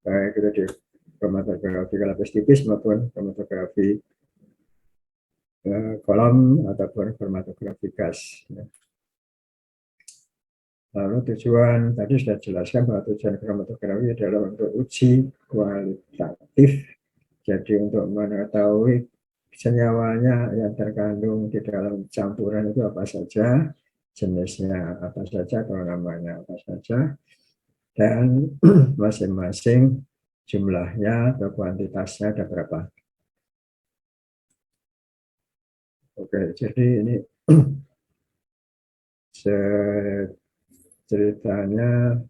baik itu di kromatografi lapis tipis maupun kromatografi kolom ataupun kromatografi gas. Lalu tujuan tadi sudah jelaskan bahwa tujuan kromatografi adalah untuk uji kualitatif, jadi untuk mengetahui senyawanya yang terkandung di dalam campuran itu apa saja, jenisnya apa saja, kalau namanya apa saja, dan masing-masing jumlahnya atau kuantitasnya ada berapa. Oke, jadi ini ceritanya,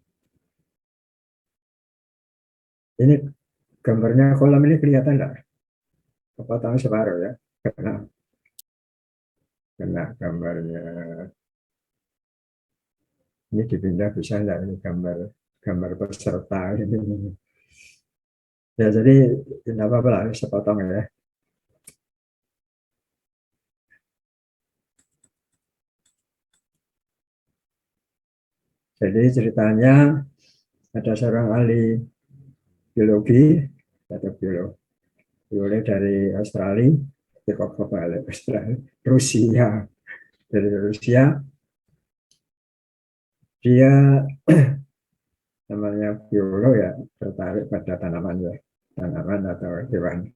ini gambarnya kolam ini kelihatan enggak? Kepotong separuh ya, kena gambarnya. Ini dipindah bisa enggak, ini gambar peserta ini. Ya jadi tidak apa-apa lah, sepotong ya. Jadi ceritanya ada seorang ahli biologi atau biologi dari Australia, Rusia, dari Rusia. Dia namanya biolog ya, tertarik pada tanaman ya, tanaman atau hewan.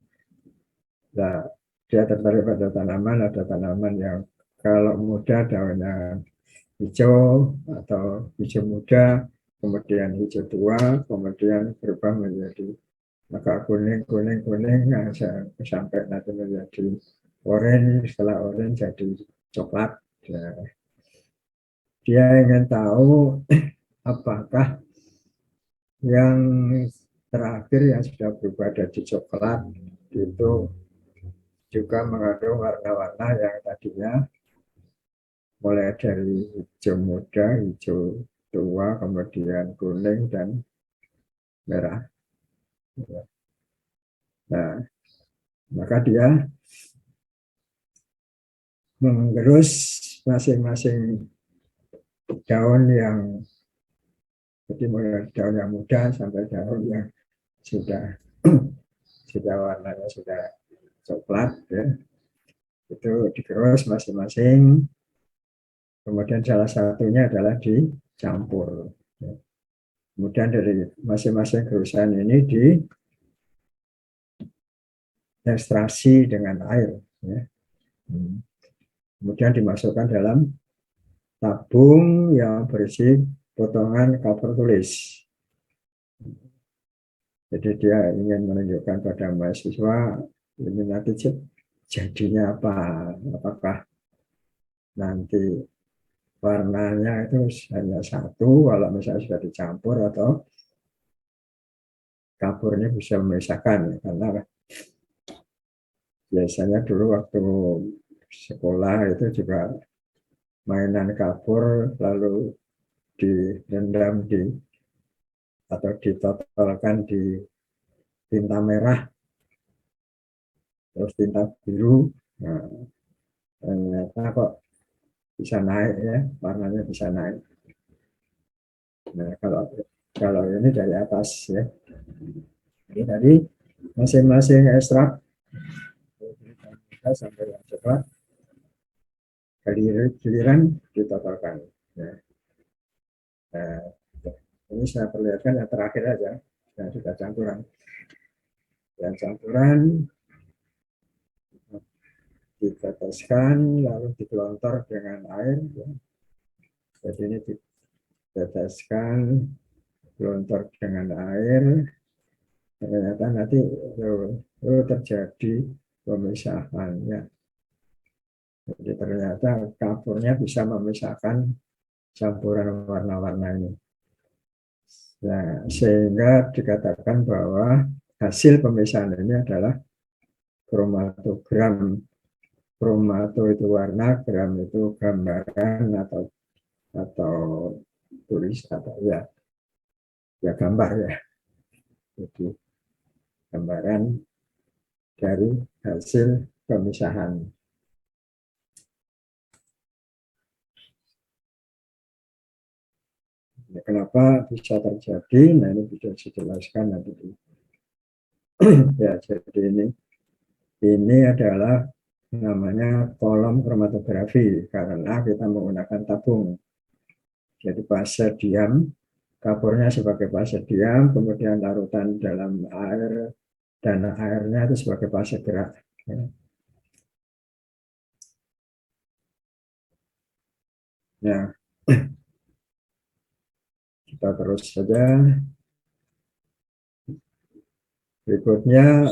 Nah, dia tertarik pada tanaman, ada tanaman yang kalau muda daunnya hijau atau hijau muda, kemudian hijau tua, kemudian berubah menjadi agak kuning, kuning, kuning, sampai nanti menjadi orange, setelah orange jadi coklat. Ya. Dia ingin tahu apakah yang terakhir yang sudah berubah jadi coklat itu juga mengandung warna-warna yang tadinya mulai dari hijau muda, hijau tua, kemudian kuning dan merah. Nah, maka dia menggerus masing-masing daun yang, jadi mulai daun yang muda sampai daun yang sudah sudah warnanya sudah coklat ya, itu digerus masing-masing, kemudian salah satunya adalah dicampur. Kemudian dari masing-masing gerusan ini diekstraksi dengan air ya. Kemudian dimasukkan dalam tabung yang berisi potongan kapur tulis. Jadi dia ingin menunjukkan pada mahasiswa ini nanti jadinya apa, apakah nanti warnanya itu hanya satu kalau misalnya sudah dicampur, atau kapurnya bisa memisahkan. Karena biasanya dulu waktu sekolah itu juga mainan kapur lalu direndam atau ditotolkan di tinta merah terus tinta biru. Nah, ternyata kok bisa naik ya, warnanya bisa naik. Nah, kalau ini dari atas ya. Jadi tadi masing-masing ekstrak sampai yang coklat, giliran ditotalkan. Ya. Nah, ini saya perlihatkan yang terakhir aja, yang sudah campuran. Yang campuran diteteskan lalu digelontor dengan air. Ya. Jadi ini diteteskan, gelontor dengan air. Ternyata nanti terjadi pemisahannya. Jadi ternyata kapurnya bisa memisahkan campuran warna-warna ini. Nah, sehingga dikatakan bahwa hasil pemisahan ini adalah kromatogram. Kromato itu warna, gram itu gambaran atau tulis atau ya gambar ya. Jadi gambaran dari hasil pemisahan. Kenapa bisa terjadi? Nah, ini bisa dijelaskan nanti. Ya, jadi ini adalah namanya kolom kromatografi karena kita menggunakan tabung. Jadi fase diam, kapurnya sebagai fase diam, kemudian larutan dalam air dan airnya itu sebagai fase gerak. Ya, kita terus saja. Berikutnya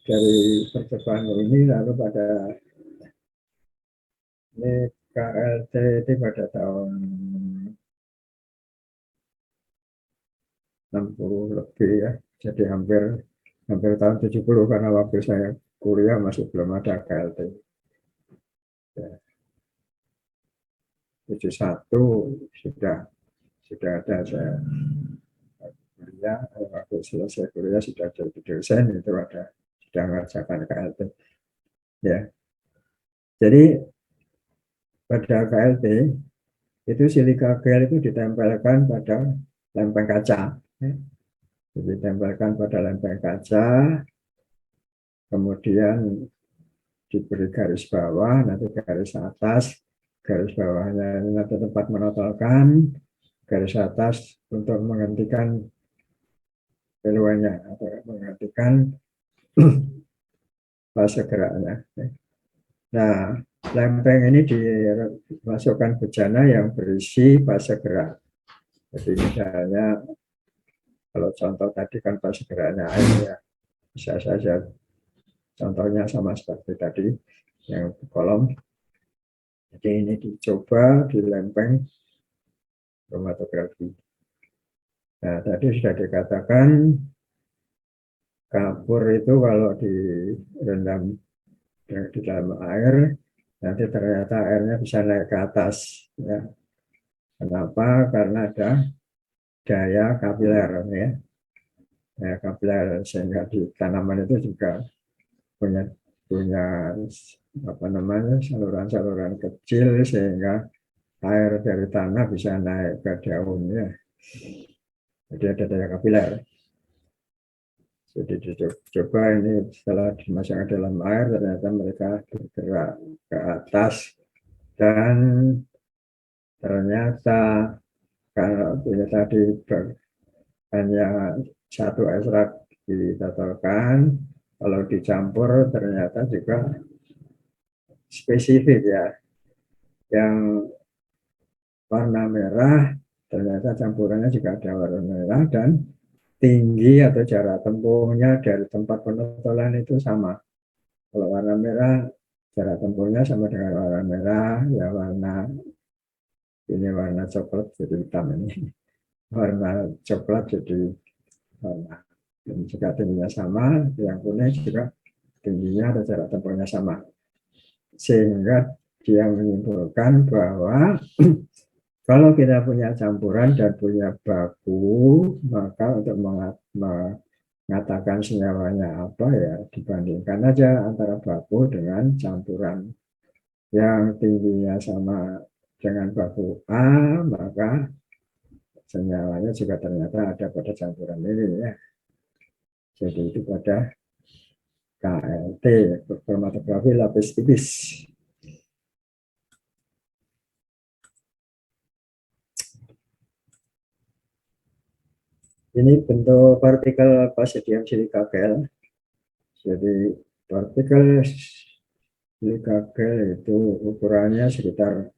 dari percobaan ini lalu pada ini KLT itu pada tahun 60 lebih ya, jadi hampir tahun 70 karena waktu saya kuliah masih belum ada KLT. Ya, 71 sudah ada saya kuliah, waktu selesai kuliah sudah jadi dosen itu ada sudah mengerjakan KLT. Ya, jadi pada KLT itu silika gel itu ditempelkan pada lempeng kaca. Jadi ditempelkan pada lempeng kaca, kemudian diberi garis bawah, nanti garis atas, garis bawahnya ini nanti tempat menotolkan, garis atas untuk menghentikan keluarnya atau menghentikan fase geraknya. Nah, lempeng ini dimasukkan bejana yang berisi fase gerak. Jadi misalnya kalau contoh tadi kan fase geraknya air ya, bisa saja contohnya sama seperti tadi yang kolom. Jadi ini dicoba di lempeng kromatografi. Nah, tadi sudah dikatakan kapur itu kalau direndam di dalam air, nanti ternyata airnya bisa naik ke atas. Ya. Kenapa? Karena ada daya kapiler. Ya. Daya kapiler sehingga di tanaman itu juga punya apa namanya saluran-saluran kecil sehingga air dari tanah bisa naik ke daun. Ya. Jadi ada daya kapiler. Jadi dicoba ini setelah dimasukkan dalam air ternyata mereka bergerak ke atas dan ternyata kalau ini tadi hanya satu ekstrak ditotolkan, kalau dicampur ternyata juga spesifik ya. Yang warna merah ternyata campurannya juga ada warna merah dan tinggi atau jarak tempuhnya dari tempat penotolan itu sama. Kalau warna merah jarak tempuhnya sama dengan warna merah, ya warna ini warna coklat jadi hitam ini. Warna coklat jadi warna dan juga tingginya sama, yang kuning juga tingginya atau jarak tempuhnya sama. Sehingga dia menyimpulkan bahwa kalau kita punya campuran dan punya baku, maka untuk mengatakan senyawanya apa ya dibandingkan aja antara baku dengan campuran yang tingginya sama dengan baku A, maka senyawanya juga ternyata ada pada campuran ini ya. Jadi itu pada KLT, kromatografi lapis tipis. Ini bentuk partikel basidium silika gel. Jadi partikel silika gel itu ukurannya sekitar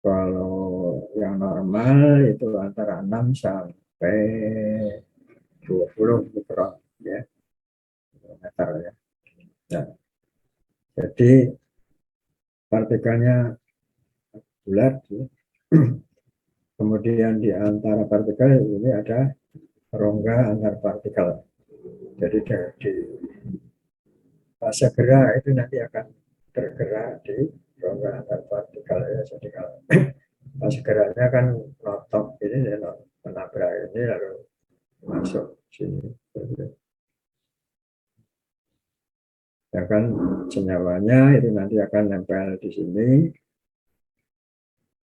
kalau yang normal itu antara 6 sampai 20 mikron ya, meter ya. Nah, jadi partikelnya bulat ya. Kemudian di antara partikel ini ada rongga antar partikel. Jadi di fase gerak itu nanti akan tergerak di rongga antar partikel ya. Jadi kalau fase geraknya kan notok ini ya, menabrak ini lalu masuk sini. Ya kan senyawanya itu nanti akan nempel di sini.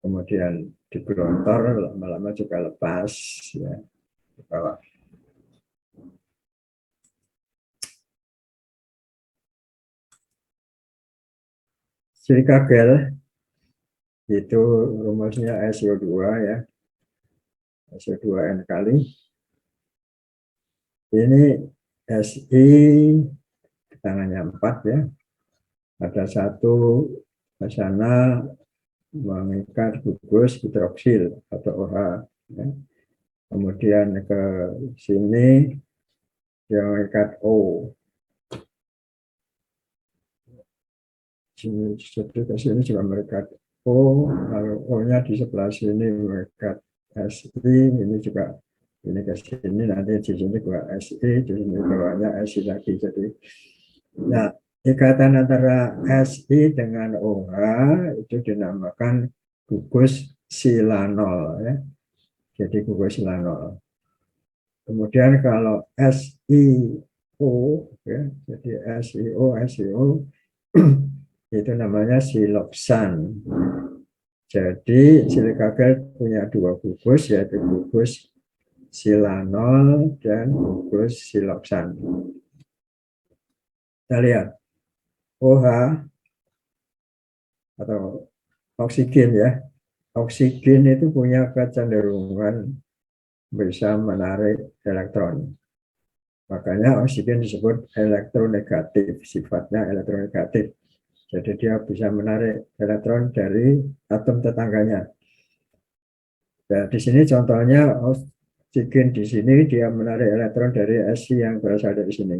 kemudian digelontor, lama-lama juga lepas ya di bawah. Silika gel itu rumusnya SO2 ya, SO2N kali. Ini Si tangannya 4 ya, ada satu ke sana mengikat gugus hidroksil atau OH ya. Kemudian ke sini dia mengikat O. Sini ke sini juga mengikat O, lalu O-nya di sebelah sini mengikat Si, ini juga ini ke sini, nanti di sini juga Si, di sini bawahnya Si lagi. Jadi nah, ikatan antara Si dengan OH itu dinamakan gugus silanol ya. Jadi gugus silanol. Kemudian kalau SiO ya, jadi SiO itu namanya siloxan. Jadi silika gel punya dua gugus, yaitu gugus silanol dan gugus siloxan. Kita lihat OH atau oksigen ya. Oksigen itu punya kecenderungan bisa menarik elektron. Makanya oksigen disebut elektronegatif, sifatnya elektronegatif. Jadi dia bisa menarik elektron dari atom tetangganya. Nah, di sini contohnya oksigen di sini dia menarik elektron dari Si yang berasal dari sini.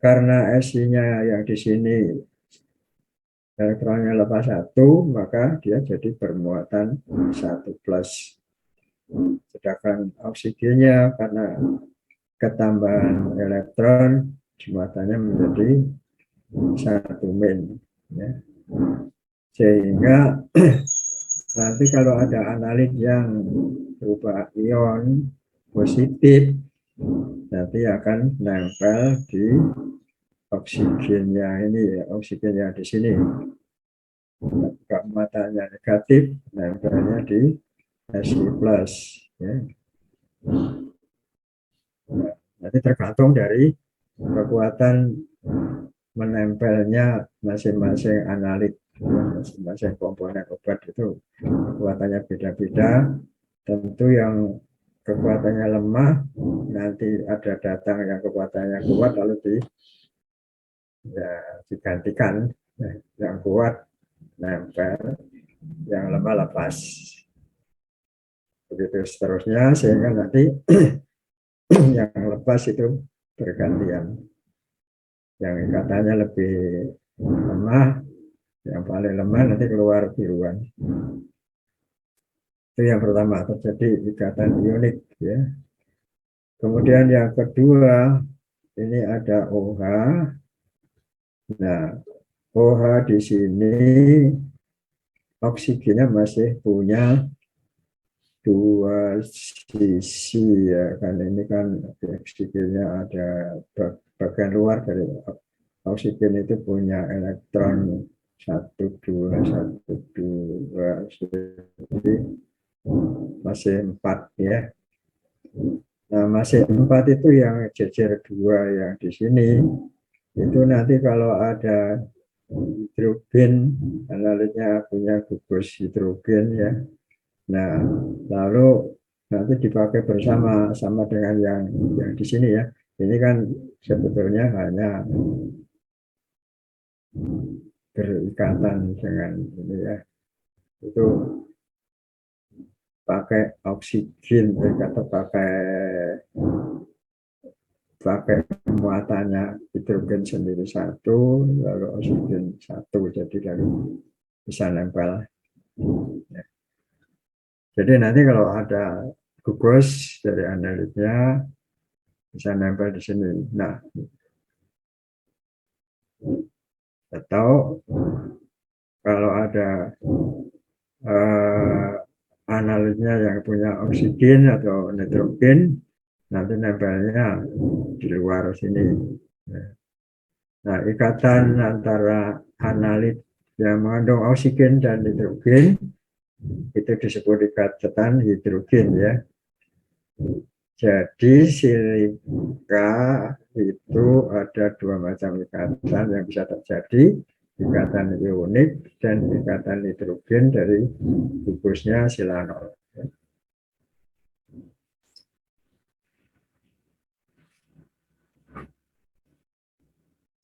Karena Si-nya yang di sini elektronnya lepas 1, maka dia jadi bermuatan 1+. Sedangkan oksigennya karena ketambahan elektron muatannya menjadi 1-. Ya. Sehingga nanti kalau ada analit yang berupa ion positif, nanti akan nempel di oksigennya ini, oksigen yang di sini. Jika muatannya negatif, nempelnya di Si+. Ya. Nanti tergantung dari kekuatan menempelnya masing-masing analit, masing-masing komponen obat itu kekuatannya beda-beda. Tentu yang kekuatannya lemah nanti ada datang yang kekuatannya kuat lalu digantikan yang kuat nempel, yang lemah lepas. Begitu seterusnya sehingga nanti yang lepas itu bergantian. Yang ikatannya lebih lemah, yang paling lemah nanti keluar biruan. Itu yang pertama, terjadi ikatan ionik ya. Kemudian yang kedua, ini ada OH. Nah, OH di sini oksigennya masih punya dua sisi ya, kan ini kan oksigennya ada bagian luar dari oksigen itu punya elektron 1, 2, 1, 2, jadi masih 4 ya. Nah, masih 4 itu yang jejer 2 yang di sini itu nanti kalau ada hidrogen, analitnya punya gugus hidrogen ya. Nah, lalu nanti dipakai bersama sama dengan yang di sini ya. Ini kan sebetulnya hanya berikatan dengan ini ya. Itu pakai oksigen atau pakai muatannya hidrogen sendiri 1, lalu oksigen 1, jadi lalu bisa nempel. Ya. Jadi nanti kalau ada gugus dari analitnya bisa nempel di sini. Nah, atau kalau ada analitnya yang punya oksigen atau nitrogen, nanti nempelnya di luar sini. Nah, ikatan antara analit yang mengandung oksigen dan nitrogen itu disebut ikatan hidrogen ya. Jadi silika itu ada dua macam ikatan yang bisa terjadi, ikatan ionik dan ikatan hidrogen dari gugusnya silanol.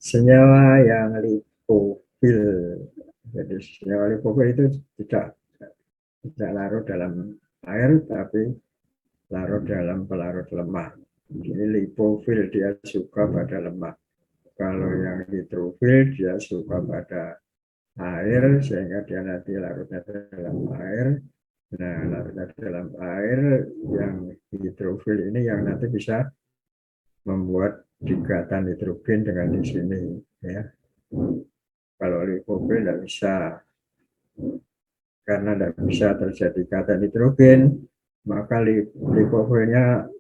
Senyawa yang lipofil, jadi senyawa lipofil itu tidak larut dalam air, tapi larut dalam pelarut lemak. Ini lipofil, dia suka pada lemak. Kalau yang hidrofil dia suka pada air, sehingga dia nanti larutnya dalam air. Nah, larutnya dalam air yang hidrofil ini yang nanti bisa membuat ikatan hidrogen dengan di sini. Ya. Kalau lipofil tidak bisa, karena tidak bisa terjadi ikatan hidrogen, maka lipofilnya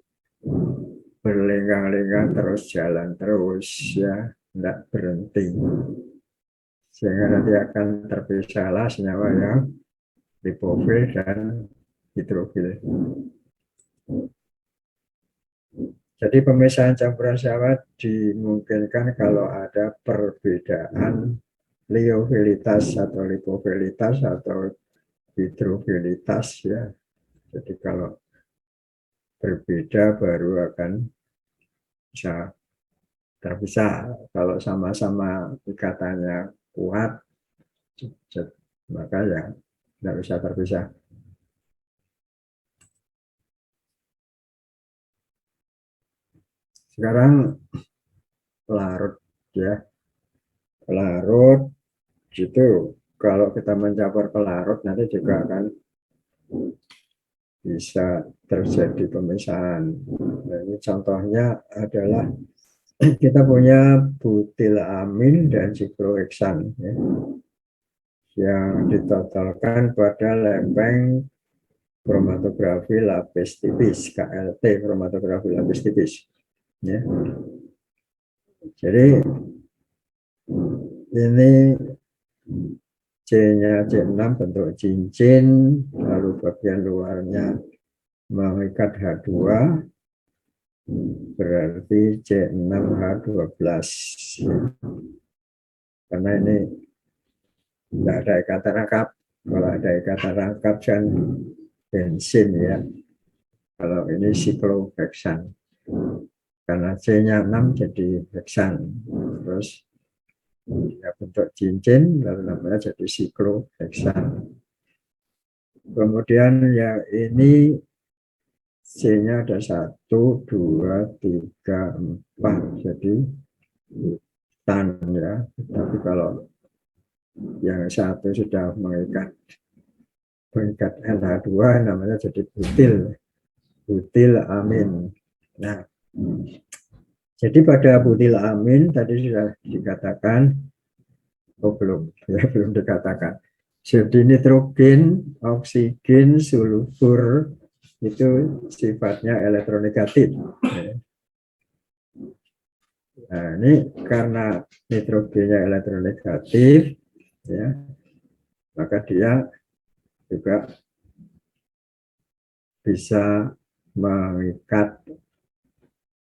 berlenggang-lenggang terus, jalan terus ya, tidak berhenti, sehingga nanti akan terpisahlah senyawa yang lipofil dan hidrofil. Jadi pemisahan campuran senyawa dimungkinkan kalau ada perbedaan liofilitas atau lipofilitas atau hidrofilitas ya. Jadi kalau berbeda baru akan bisa terpisah. Kalau sama-sama ikatannya kuat, maka ya tidak bisa terpisah. Sekarang larut ya, larut itu kalau kita mencampur pelarut nanti juga akan bisa terjadi pemisahan. Nah, ini contohnya adalah kita punya butilamin dan sikloheksan ya, yang ditotalkan pada lempeng kromatografi lapis tipis, KLT kromatografi lapis tipis ya. Jadi ini C-nya C6 bentuk cincin, lalu bagian luarnya mengikat H2, berarti C6H12. Karena ini tidak ada ikatan rangkap. Kalau ada ikatan rangkap kan bensin ya. Kalau ini sikloheksan. Karena C-nya 6 jadi heksan. Terus ya, bentuk cincin lalu namanya jadi sikloheksan. Kemudian yang ini C-nya ada 1, 2, 3, 4. Jadi tan ya. Tapi kalau yang satu sudah mengikat NH2 namanya jadi butil amin. Nah, jadi pada butil amin tadi sudah dikatakan, belum dikatakan. Jadi nitrogen, oksigen, sulfur itu sifatnya elektronegatif. Nah, ini karena nitrogennya elektronegatif, ya, maka dia juga bisa mengikat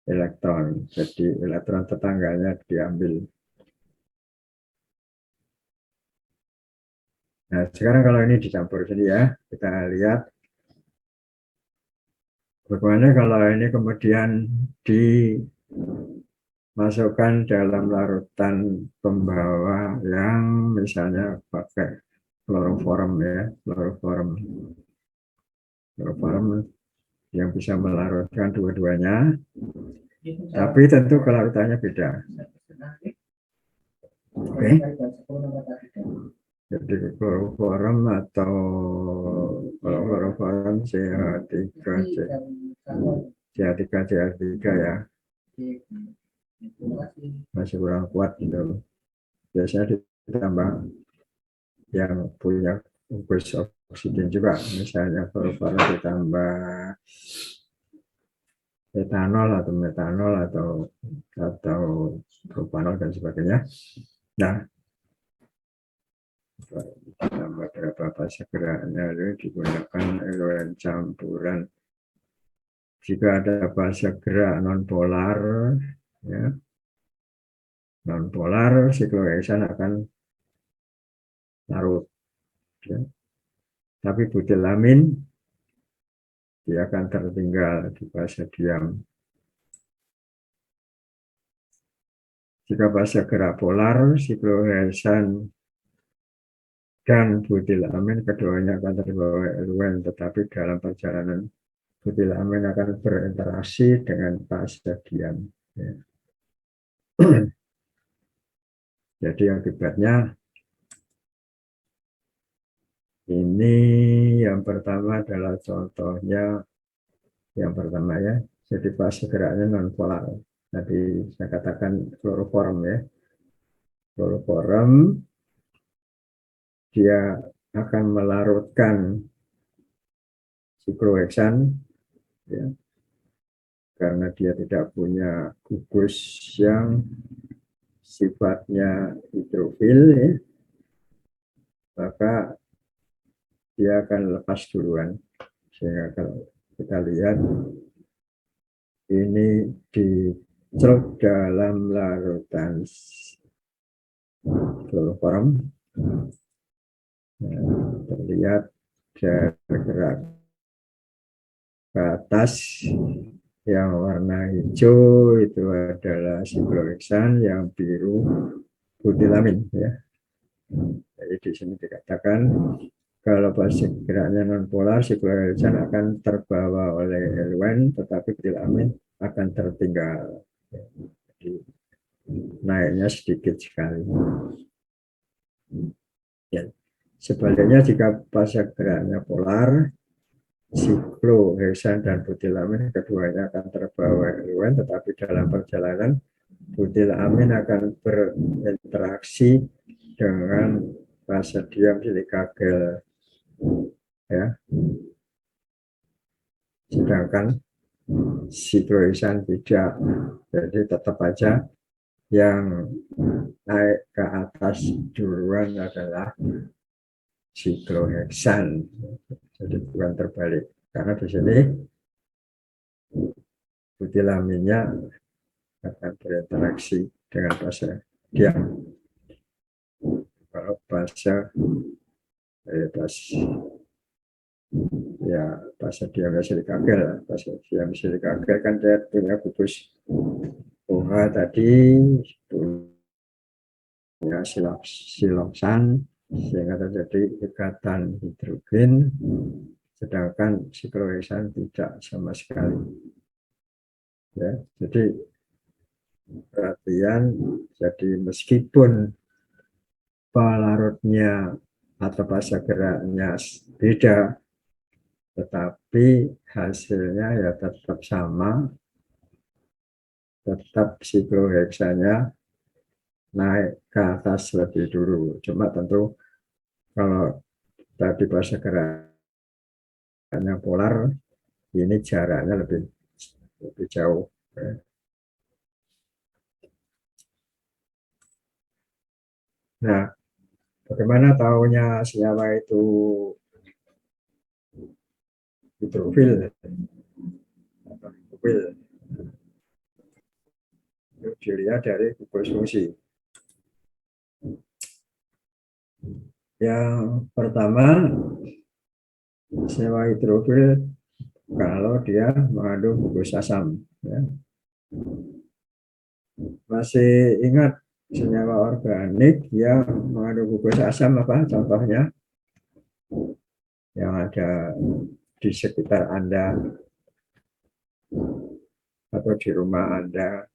elektron. Jadi elektron tetangganya diambil. Nah, sekarang kalau ini dicampur sini ya, kita lihat bagaimana kalau ini kemudian dimasukkan dalam larutan pembawa yang misalnya pakai kloroform ya, kloroform yang bisa melarutkan dua-duanya, tapi tentu kelarutannya beda. Oke. Jadi kloroform atau kloroform CH3 ya, masih kurang kuat gitu. Biasanya ditambah yang punya gugus oksigen juga, misalnya kloroform ditambah etanol atau metanol atau propanol dan sebagainya. Nah, Tambah berapa fase geraknya itu digunakan elemen campuran. Jika ada fase gerak non polar, ya, non polar sikloheksan akan larut. Ya. Tapi butilamin dia akan tertinggal di fase diam. Jika fase gerak polar, sikloheksan dan butilamin keduanya akan terbawa elemen, tetapi dalam perjalanan butilamin akan berinteraksi dengan fase diam. Ya. Jadi akibatnya ini yang pertama adalah contohnya yang pertama ya. Jadi fase geraknya non polar. Tadi saya katakan kloroform ya. Kloroform dia akan melarutkan sikloheksan ya, karena dia tidak punya gugus yang sifatnya hidrofil ya, maka dia akan lepas duluan. Sehingga kalau kita lihat ini dicelup dalam larutan kloroform, terlihat gerak ke atas yang warna hijau itu adalah sikloheksan, yang biru butilamin ya. Jadi di sini dikatakan kalau fase geraknya non polar, sikloheksan akan terbawa oleh elemen, tetapi butilamin akan tertinggal. Jadi naiknya sedikit sekali. Ya. Sebaliknya jika fase geraknya polar, sikloheksan dan butilamin keduanya akan terbawa elemen, tetapi dalam perjalanan butilamin akan berinteraksi dengan fase diam silika gel ya. Sedangkan sikloheksan tidak, jadi tetap aja yang naik ke atas duluan adalah sikloheksan. Jadi bukan terbalik, karena di sini butilaminnya akan berinteraksi dengan fase diam. Kalau fase ya fase diamnya silika gel, fase diam silika gel kan dia punya gugus OH tadi, punya siloksan, sehingga terjadi ikatan hidrogen, sedangkan sikloheksan tidak sama sekali. Ya, jadi perhatian, jadi meskipun pelarutnya atau fase geraknya beda, tetapi hasilnya ya tetap sama, tetap sikloheksannya naik ke atas lebih dulu. Cuma tentu kalau tadi fase geraknya polar, ini jaraknya lebih jauh. Nah, bagaimana tahunya senyawa itu hidrofil atau hidrofil? Itu dilihat dari gugus fungsi. Yang pertama, senyawa hidrofil kalau dia mengandung gugus asam. Ya. Masih ingat senyawa organik yang mengandung gugus asam apa contohnya? Yang ada di sekitar Anda atau di rumah Anda.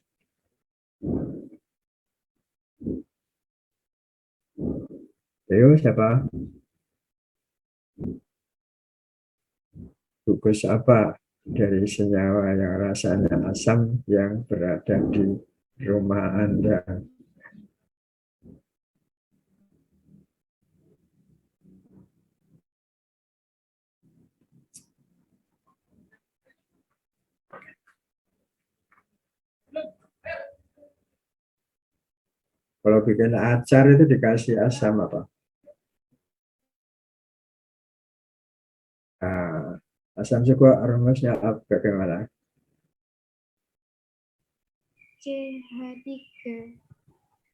Ayo siapa? Gugus apa dari senyawa yang rasanya asam yang berada di rumah Anda? Kalau bikin acar itu dikasih asam apa? Asam cuka rumusnya bagaimana? CH3.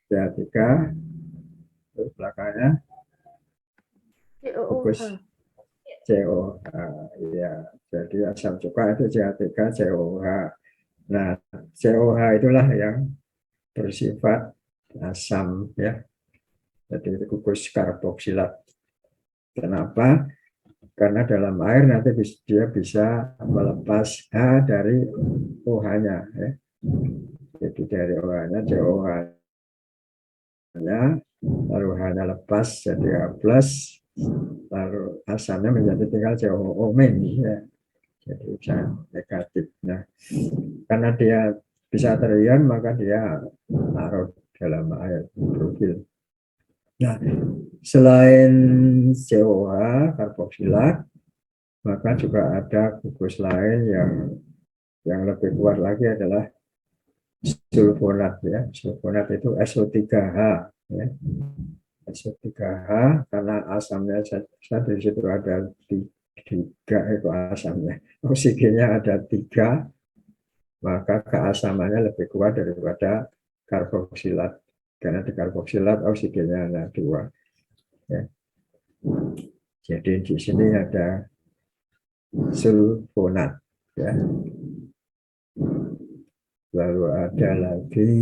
CH3, terus belakangnya gugus COOH. COH. Ya, jadi asam cuka itu CH3 COH. Nah, COH itulah yang bersifat asam ya. Jadi itu gugus karboksilat. Kenapa? Karena dalam air nanti dia bisa melepas H dari OH-nya ya. Jadi dari OH-nya COH-nya, lalu H-nya lepas jadi H plus, lalu asamnya menjadi tinggal COO min ya. Jadi bisa negatif. Nah, karena dia bisa terion maka dia larut dalam air hidrofil. Nah, selain COH karboksilat, maka juga ada gugus lain yang lebih kuat lagi adalah sulfonat ya. Sulfonat itu SO3H ya. SO3H karena asamnya di situ ada tiga itu asamnya. Oksigennya ada tiga, maka keasamannya lebih kuat daripada karboksilat. Karena di karboksilat oksigennya ada dua. Ya. Jadi di sini ada sulfonat ya. Lalu ada lagi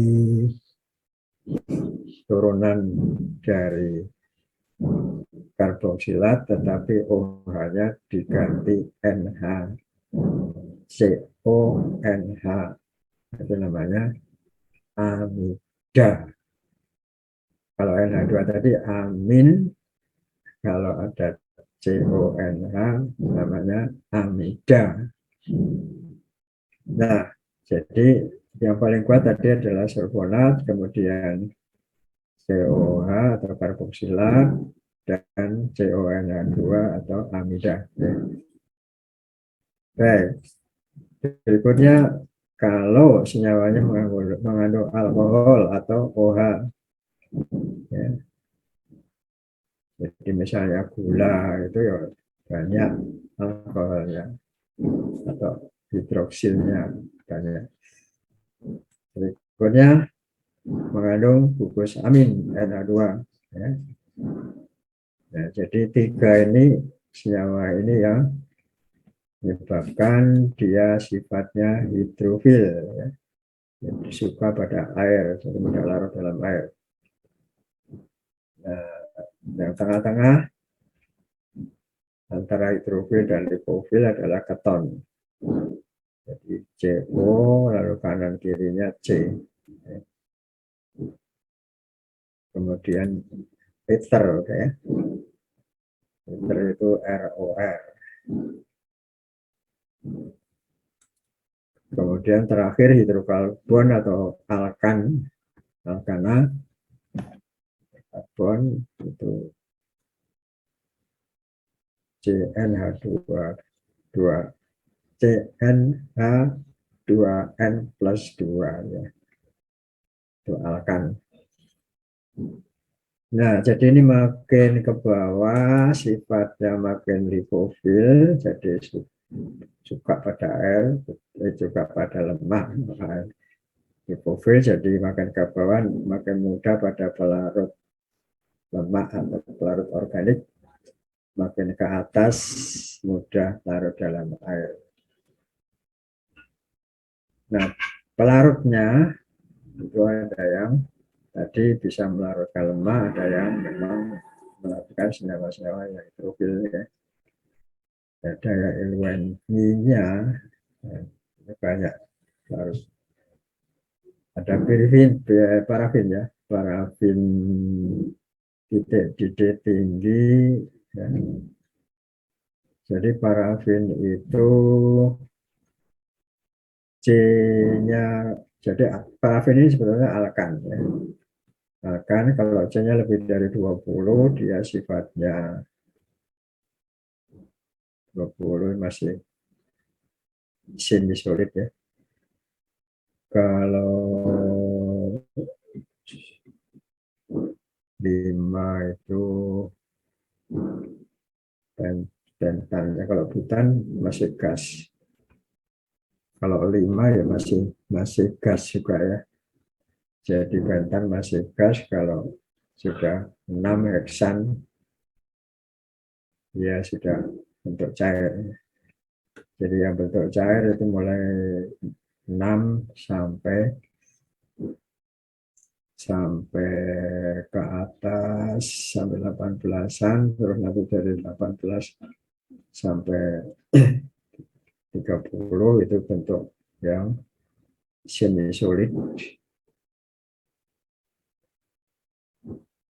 turunan dari karboksilat tetapi OH-nya diganti NH CONH itu namanya amida. Kalau NH2 tadi amin, kalau ada CONH namanya amida. Nah, jadi yang paling kuat tadi adalah sulfonat, kemudian COH atau karboksilat, dan CONH2 atau amida. Baik, berikutnya kalau senyawanya mengandung alkohol atau OH, ya. Jadi misalnya gula itu ya banyak alkoholnya atau hidroksilnya banyak. Berikutnya mengandung gugus amin NH2. Ya. Nah, jadi tiga ini senyawa ini yang menyebabkan dia sifatnya hidrofil, ya. Jadi suka pada air, jadi mudah larut dalam air. Nah, yang tengah-tengah antara hidrofil dan lipofil adalah keton. Jadi CO, lalu kanan kirinya C. Kemudian ether, ya. Ether itu ROR. Kemudian terakhir hidrokarbon atau alkana karbon itu CnH2 CnH2n plus 2 ya. Itu alkan. Nah, jadi ini makin ke bawah sifatnya makin lipofil, jadi suka pada air, juga pada lemak. Lipofil jadi makin ke bawah makin mudah pada pelarut lemak atau pelarut organik, makin ke atas mudah larut dalam air. Nah, pelarutnya itu ada yang tadi bisa melarutkan lemak, ada yang memang melakukan senyawa-senyawa yang hidrofil ya. Ada yang ilwennya banyak harus ada parafin ya, parafin titik tinggi ya. Jadi parafin itu C-nya, jadi parafin ini sebetulnya alkan ya. Alkan kalau C-nya lebih dari 20 dia sifatnya 20 masih semi solid ya. Kalau 5 itu bentannya. Kalau butan masih gas. Kalau 5 ya masih gas juga ya. Jadi bentan masih gas. Kalau sudah 6 heksan ya sudah bentuk cair. Jadi yang bentuk cair itu mulai 6 sampai ke atas sampai 18-an, terus nanti dari 18 sampai 30 itu bentuk yang semi solid.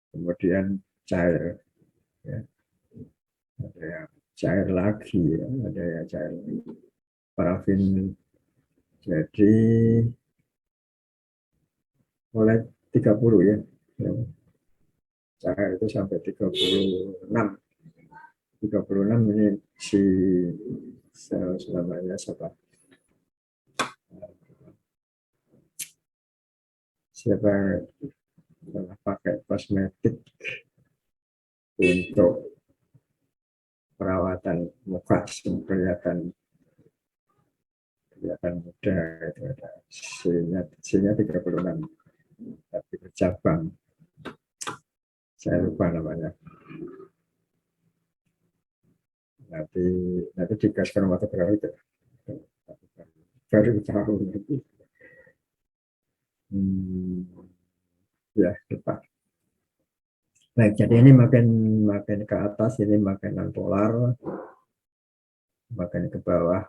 Kemudian cair ya. Ada yang cair lagi ya, ada yang cair parafin. Jadi mulai 30 ya, cair itu sampai 36 ini si selamanya siapa pernah pakai kosmetik untuk perawatan muka kelihatan muda itu ada C-nya 36 tapi bercabang, saya lupa namanya. Nanti digas kromatografi itu baru tahu nanti. Ya lupa. Baik, jadi ini makin ke atas ini makin non polar, makin ke bawah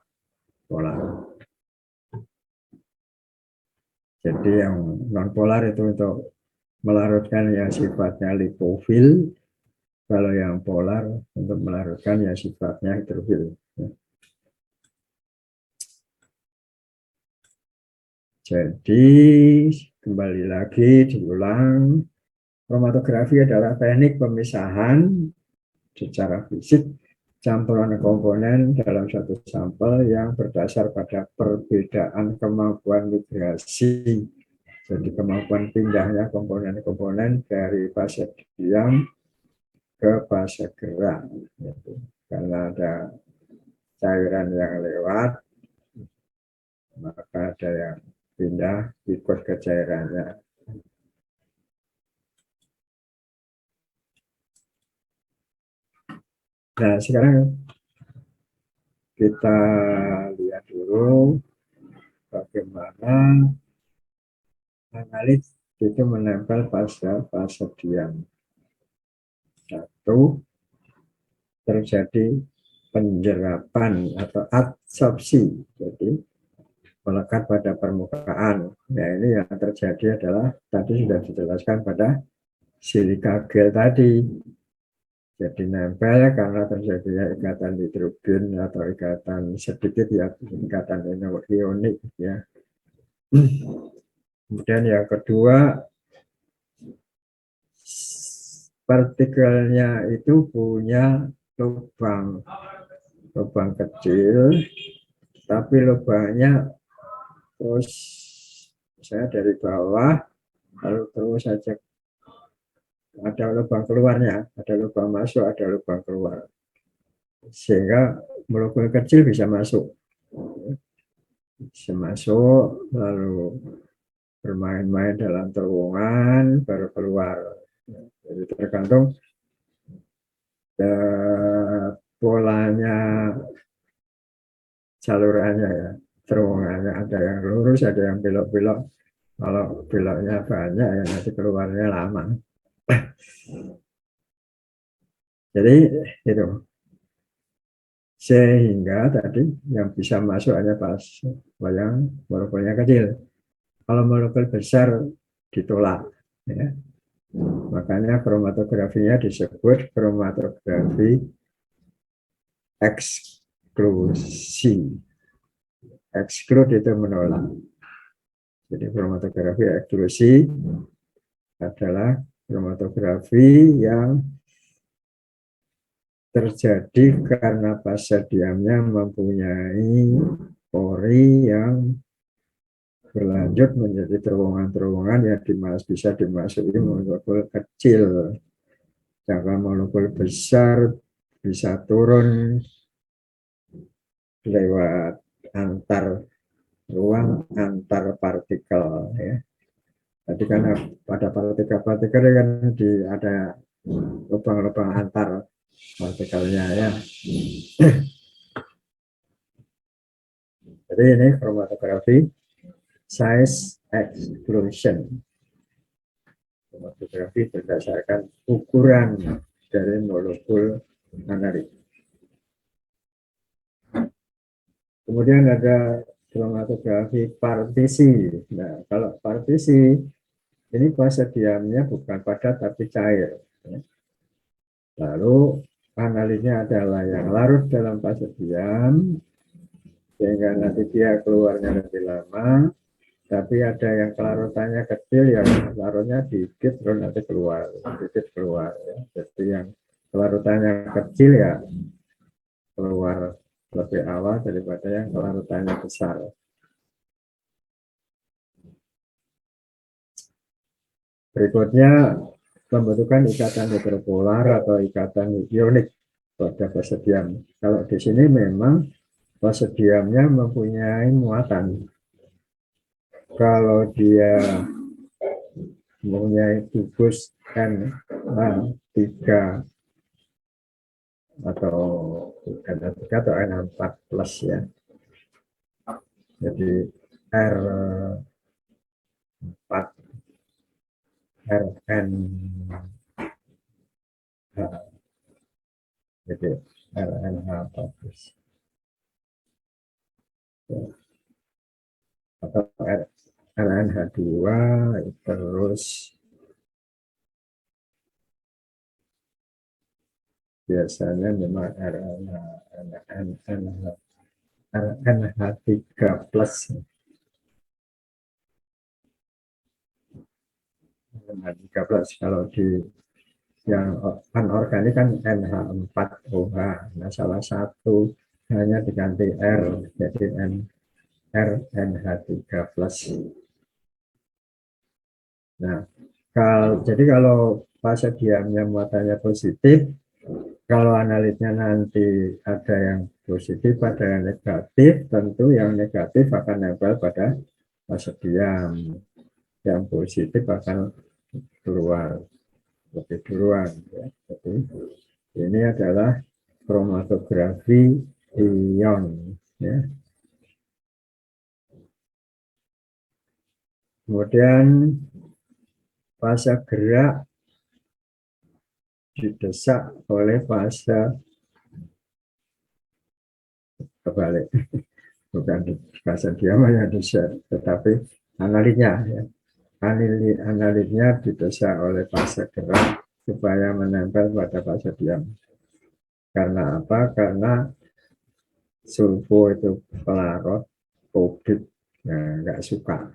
polar. Jadi yang non polar itu untuk melarutkan yang sifatnya lipofil, kalau yang polar untuk melarutkan yang sifatnya hidrofil. Jadi kembali lagi diulang, kromatografi adalah teknik pemisahan secara fisik campuran komponen dalam satu sampel yang berdasar pada perbedaan kemampuan migrasi. Jadi kemampuan pindahnya komponen-komponen dari fase diam ke fase gerak. Karena ada cairan yang lewat, maka ada yang pindah ikut ke cairannya. Nah, sekarang kita lihat dulu bagaimana analis itu menempel fase diam. Satu, terjadi penjerapan atau adsorpsi, jadi melekat pada permukaan. Nah, ini yang terjadi adalah tadi sudah dijelaskan pada silika gel tadi. Jadi nempel karena terjadinya ikatan hidrogen atau ikatan sedikit ya, ikatan ionik ya. Kemudian yang kedua, partikelnya itu punya lubang kecil, tapi lubangnya terus saya dari bawah lalu terus saja ada lubang keluarnya, ada lubang masuk, ada lubang keluar, sehingga molekul kecil bisa masuk lalu bermain-main dalam terowongan baru keluar. Jadi tergantung polanya, salurannya ya, terowongannya ada yang lurus, ada yang belok-belok. Kalau beloknya banyak ya nanti keluarnya lama. Jadi itu, sehingga tadi yang bisa masuk hanya pas yang molekulnya kecil. Kalau molekul besar ditolak, ya. Makanya kromatografinya disebut kromatografi eksklusi. Exclude itu menolak. Jadi kromatografi eksklusi adalah kromatografi yang terjadi karena fase diamnya mempunyai pori yang berlanjut menjadi terowongan-terowongan yang bisa dimasuki molekul kecil. Jika molekul besar bisa turun lewat antar ruang, antar partikel ya. Jadi karena pada partikel-partikel kan ada lubang-lubang antar partikelnya ya. Jadi ini kromatografi size exclusion. Kromatografi berdasarkan ukuran dari molekul analit. Kemudian ada kromatografi partisi. Nah, kalau partisi ini fase diamnya bukan padat tapi cair. Lalu analisnya adalah yang larut dalam fase diam, sehingga nanti dia keluarnya lebih lama, tapi ada yang kelarutannya kecil, yang larutnya dikit terus nanti keluar, dikit keluar. Ya. Jadi yang kelarutannya kecil ya keluar lebih awal daripada yang kelarutannya besar. Berikutnya pembentukan ikatan hidropolar atau ikatan ionik pada fase diam. Kalau di sini memang fase diamnya mempunyai muatan. Kalau dia mempunyai gugus N3 atau N3 atau N4 plus ya. Jadi R4 RN jadi RNH plus atau RNH2 terus biasanya memang RNH3 plus. RNH3 plus kalau di yang anorganik kan NH4OH. Nah, salah satu hanya diganti R jadi RNH3 plus. Nah, jadi kalau fase diamnya muatannya positif, kalau analitnya nanti ada yang positif, ada yang negatif, tentu yang negatif akan nempel pada fase diam. Yang positif akan keluar lebih duluan. Ya. Jadi ini adalah kromatografi ion. Ya. Kemudian fase gerak didesak oleh fase kebalik, bukan fase diam yang desak, tetapi analitnya. Ya. Analitnya didesak oleh fase gerak supaya menempel pada fase diam. Karena apa? Karena sulfo itu pelarut, kobit, nah, nggak suka.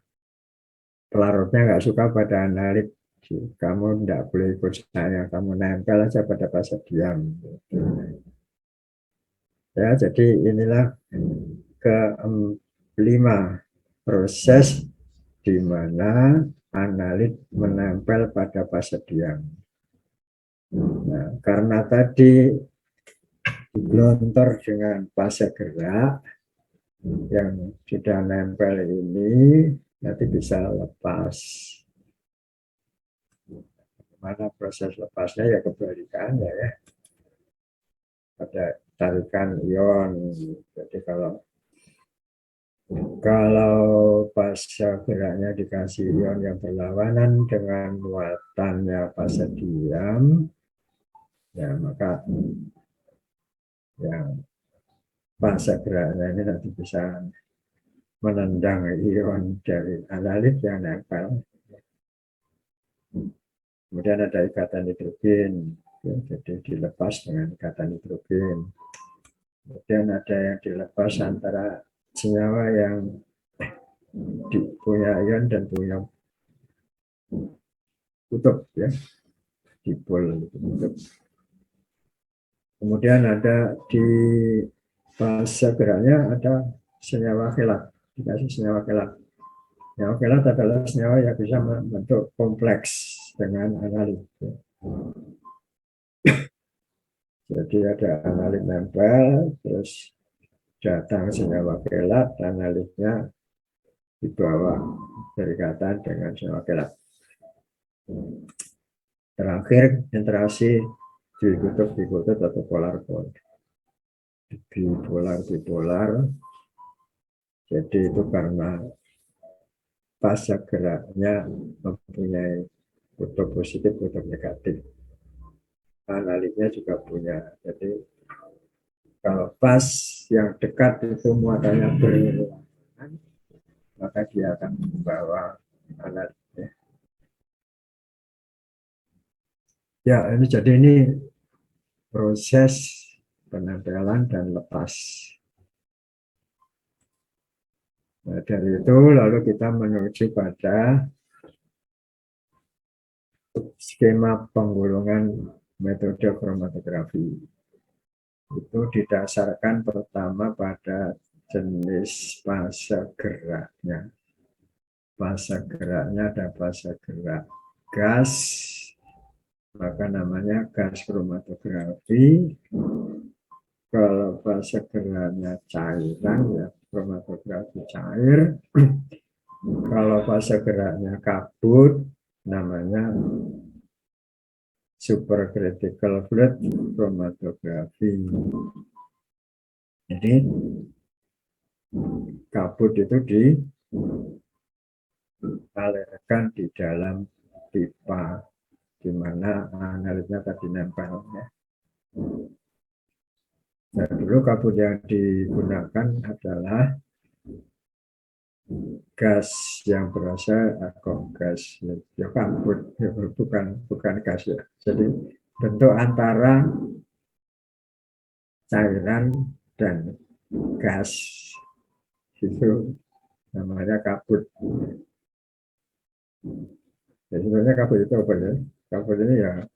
Pelarutnya nggak suka pada analit. Kamu tidak boleh ikut saya, kamu nempel aja pada fase diam. Ya, jadi inilah kelima proses di mana analit menempel pada fase diam. Nah, karena tadi digelontor dengan fase gerak yang sudah nempel ini nanti bisa lepas. Mana proses lepasnya ya kebalikannya ya. Ada tarikan ion. Jadi kalau fase geraknya dikasih ion yang berlawanan dengan muatannya fase diam, ya maka yang fase geraknya ini nanti bisa menendang ion dari analit yang nempel. Kemudian ada ikatan hidrogen, ya, jadi dilepas dengan ikatan hidrogen. Kemudian ada yang dilepas antara senyawa yang punya ion dan punya kutub, ya, dipol kutub. Kemudian ada di fase geraknya ada senyawa kelat, dikasih senyawa kelat. Senyawa kelat adalah senyawa yang bisa membentuk kompleks dengan analit. Jadi ada analit nempel, terus datang senyawa kelat, analitnya di bawah berikatan dengan senyawa kelat. Terakhir interaksi dikutub atau polar bond. Bipolar. Jadi itu karena fase geraknya mempunyai kutub positif, kutub negatif. Analitnya juga punya. Jadi kalau pas yang dekat itu muatannya berlawanan, maka dia akan membawa analitnya. Ya, ini jadi ini proses penempelan dan lepas. Nah, dari itu lalu kita menuju pada skema penggulungan metode kromatografi. Itu didasarkan pertama pada jenis fase geraknya. Fase geraknya ada fase gerak gas, maka namanya gas kromatografi. Kalau fase geraknya cairan, ya kromatografi cair. Kalau fase geraknya kabut, namanya supercritical fluid kromatografi. Jadi kabut itu dialirkan di dalam pipa, di mana analitnya tadi nempelnya. Nah, dulu kabut yang digunakan adalah gas yang berasal gas ya kabut, ya, bukan gas ya. Jadi bentuk antara cairan dan gas itu namanya kabut. Ya, sebenarnya kabut itu apa ya? Kabut ini ya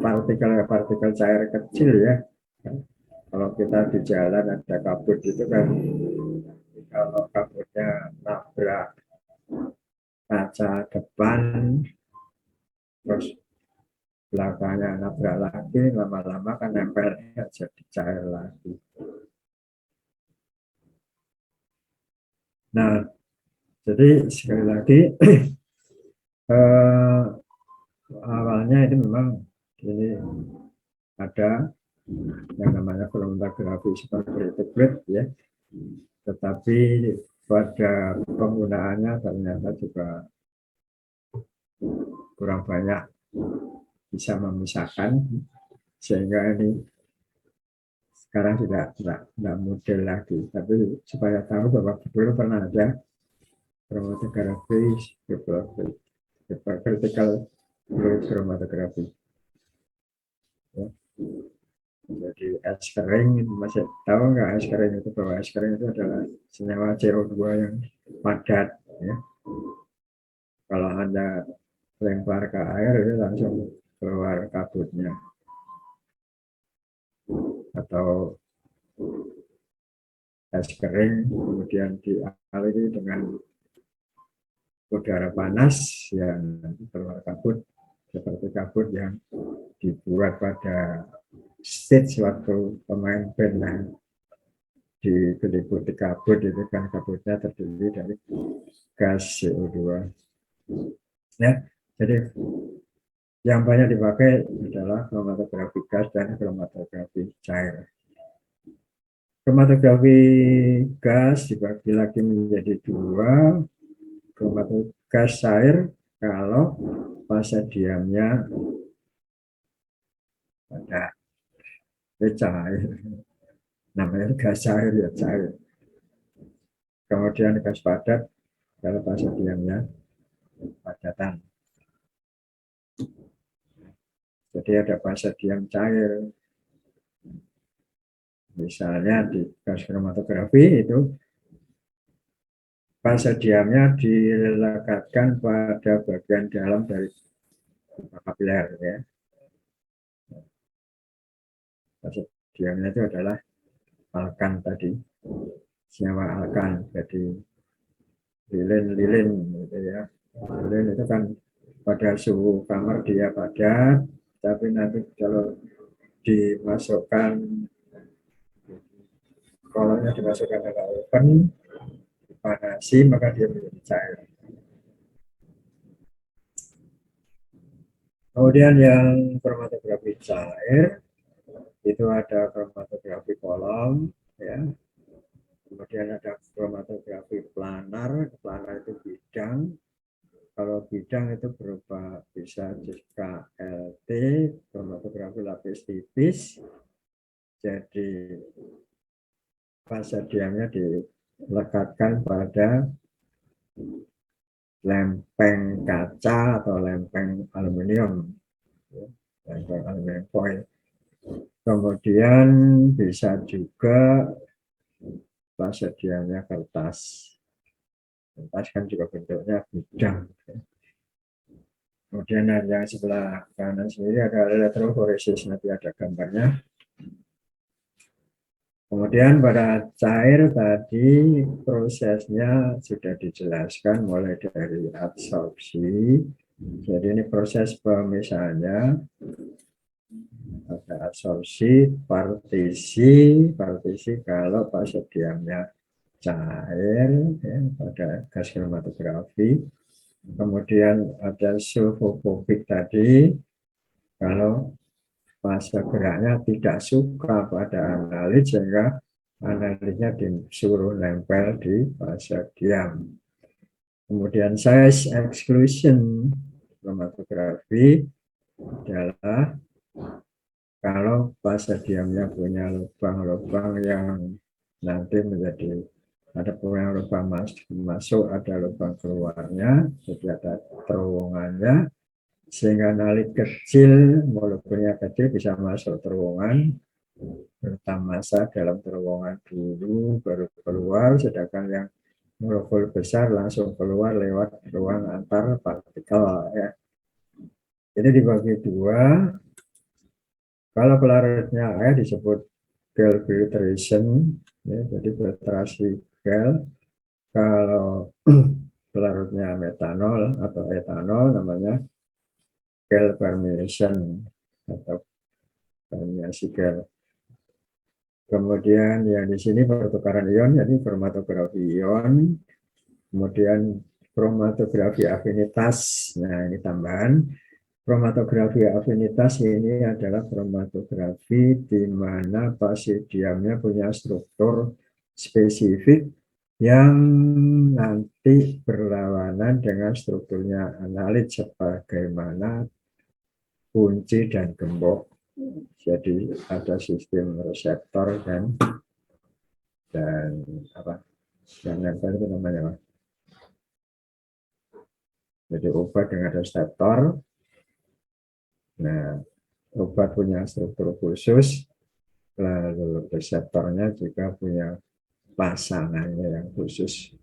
partikel cair kecil ya. Kalau kita di jalan ada kabut itu kan, kalau kabutnya nabrak kaca depan, terus belakangnya nabrak lagi, lama-lama kan nempelnya jadi cair lagi. Nah, jadi sekali lagi awalnya itu memang ini ada yang namanya kromatografi seperti itu ya, tetapi pada penggunaannya ternyata juga kurang banyak bisa memisahkan, sehingga ini sekarang tidak model lagi. Tapi supaya tahu bahwa dulu pernah ada kromatografi critical fluid kromatografi. Ya. Jadi es kering, masih tahu nggak es kering itu, bahwa es kering itu adalah senyawa CO2 yang padat ya. Kalau Anda lempar ke air itu langsung keluar kabutnya. Atau es kering kemudian dialiri dengan udara panas yang keluar kabut, seperti kabut yang dibuat pada stage waktu pemain band yang diliputi kabut, itu kan kabutnya terdiri dari gas CO2 ya. Jadi yang banyak dipakai adalah kromatografi gas dan kromatografi cair. Kromatografi gas dibagi lagi menjadi dua, kromatografi gas cair kalau fase diamnya ada cair, namanya gas cair ya cair. Kemudian gas padat kalau fase diamnya padatan. Jadi ada fase diam cair. Misalnya di gas kromatografi itu fase diamnya dilekatkan pada bagian dalam dari kapiler ya. Fase diamnya itu adalah alkan tadi, senyawa alkan. Jadi lilin gitu ya. Lilin itu kan pada suhu kamar dia padat, tapi nanti kalau dimasukkan, kolonnya dimasukkan ke oven, dipanasi, maka dia menjadi cair. Kemudian yang kromatografi cair itu ada kromatografi kolom, ya. Kemudian ada kromatografi planar. Planar itu bidang. Kalau bidang itu berupa bisa KLT, kromatografi lapis tipis. Jadi fase diamnya dilekatkan pada lempeng kaca atau lempeng aluminium, lempeng aluminium foil. Kemudian bisa juga fase diamnya kertas. Kertas kan juga bentuknya bidang. Kemudian yang sebelah kanan sendiri ada elektroforesis, nanti ada gambarnya. Kemudian pada cair tadi prosesnya sudah dijelaskan mulai dari absorpsi. Jadi ini proses pemisahannya. Ada absorpsi, partisi kalau fase diamnya cair, ya, pada gas kromatografi. Kemudian ada sulfofobik tadi, kalau fase geraknya tidak suka pada analit sehingga analitnya disuruh nempel di fase diam. Kemudian size exclusion kromatografi adalah kalau fase diamnya punya lubang-lubang yang nanti menjadi ada lubang masuk, ada lubang keluarnya, jadi ada terowongannya, sehingga analit kecil, molekulnya kecil bisa masuk terowongan, bertamasa dalam terowongan dulu baru keluar, sedangkan yang molekul besar langsung keluar lewat ruang antar partikel, ya. Jadi dibagi dua. Kalau pelarutnya air disebut gel filtration, ya, jadi filtrasi gel. Kalau pelarutnya metanol atau etanol namanya gel permeation atau permeasi gel. Kemudian yang di sini pertukaran ion, jadi kromatografi ion. Kemudian kromatografi afinitas. Nah, ini tambahan. Kromatografi afinitas ini adalah kromatografi di mana basidiamnya punya struktur spesifik yang nanti berlawanan dengan strukturnya analit sebagaimana kunci dan gembok. Jadi ada sistem reseptor dan apa? Yang nempel itu namanya apa? Jadi obat dengan reseptor. Nah, obat punya struktur khusus, lalu reseptornya juga punya pasangannya yang khusus.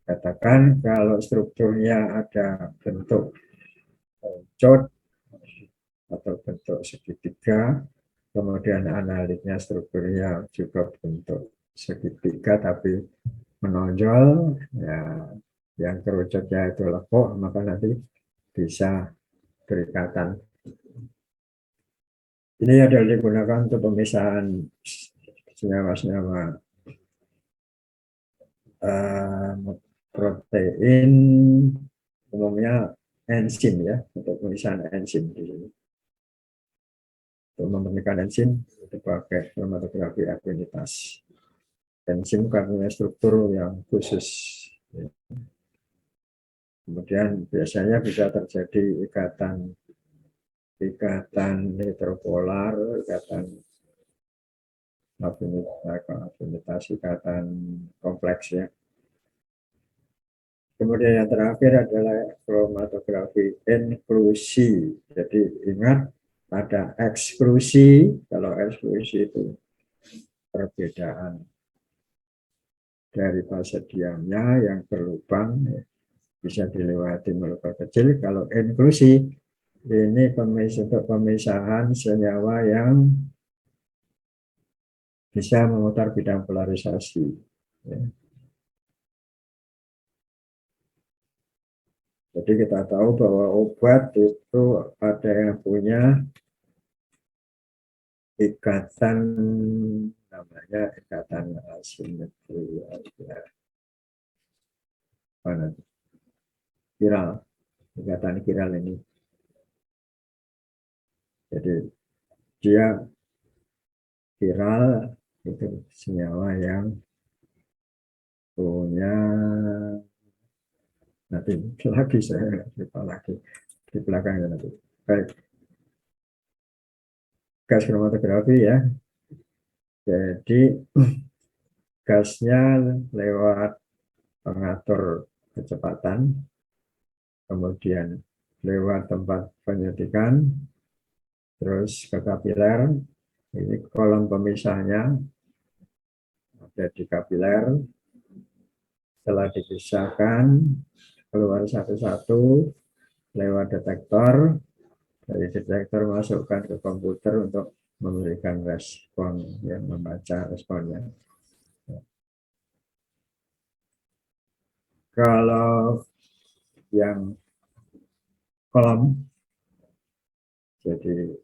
Katakan kalau strukturnya ada bentuk cot atau bentuk segitiga, kemudian analitnya strukturnya juga bentuk segitiga tapi menonjol, ya, yang kerucutnya itu lekuk, maka nanti bisa berikatan. Ini adalah digunakan untuk pemisahan senyawa-senyawa protein, umumnya enzim, ya, untuk pemisahan enzim di sini. Untuk memurnikan enzim itu pakai kromatografi afinitas. Enzim karena struktur yang khusus. Kemudian biasanya bisa terjadi ikatan heteropolar, ikatan afinitas, ikatan kompleks, ya. Kemudian yang terakhir adalah kromatografi inklusi. Jadi ingat ada eksklusi. Kalau eksklusi itu perbedaan dari fase diamnya yang berlubang, ya, bisa dilewati molekul kecil. Kalau inklusi ini untuk pemisahan senyawa yang bisa memutar bidang polarisasi, ya. Jadi kita tahu bahwa obat itu ada yang punya ikatan, namanya ikatan asimetri ya. Mana? Kiral, ikatan kiral ini. Jadi dia kiral itu senyawa yang punya, nanti lagi saya lupa lagi di belakangnya nanti. Baik, gas kromatografi ya. Jadi gasnya lewat pengatur kecepatan, kemudian lewat tempat penyuntikan, terus ke kapiler. Ini kolom pemisahnya ada di kapiler. Setelah dipisahkan, keluar satu-satu lewat detektor. Dari detektor masukkan ke komputer untuk memberikan respon, yang membaca responnya. Kalau yang kolom, jadi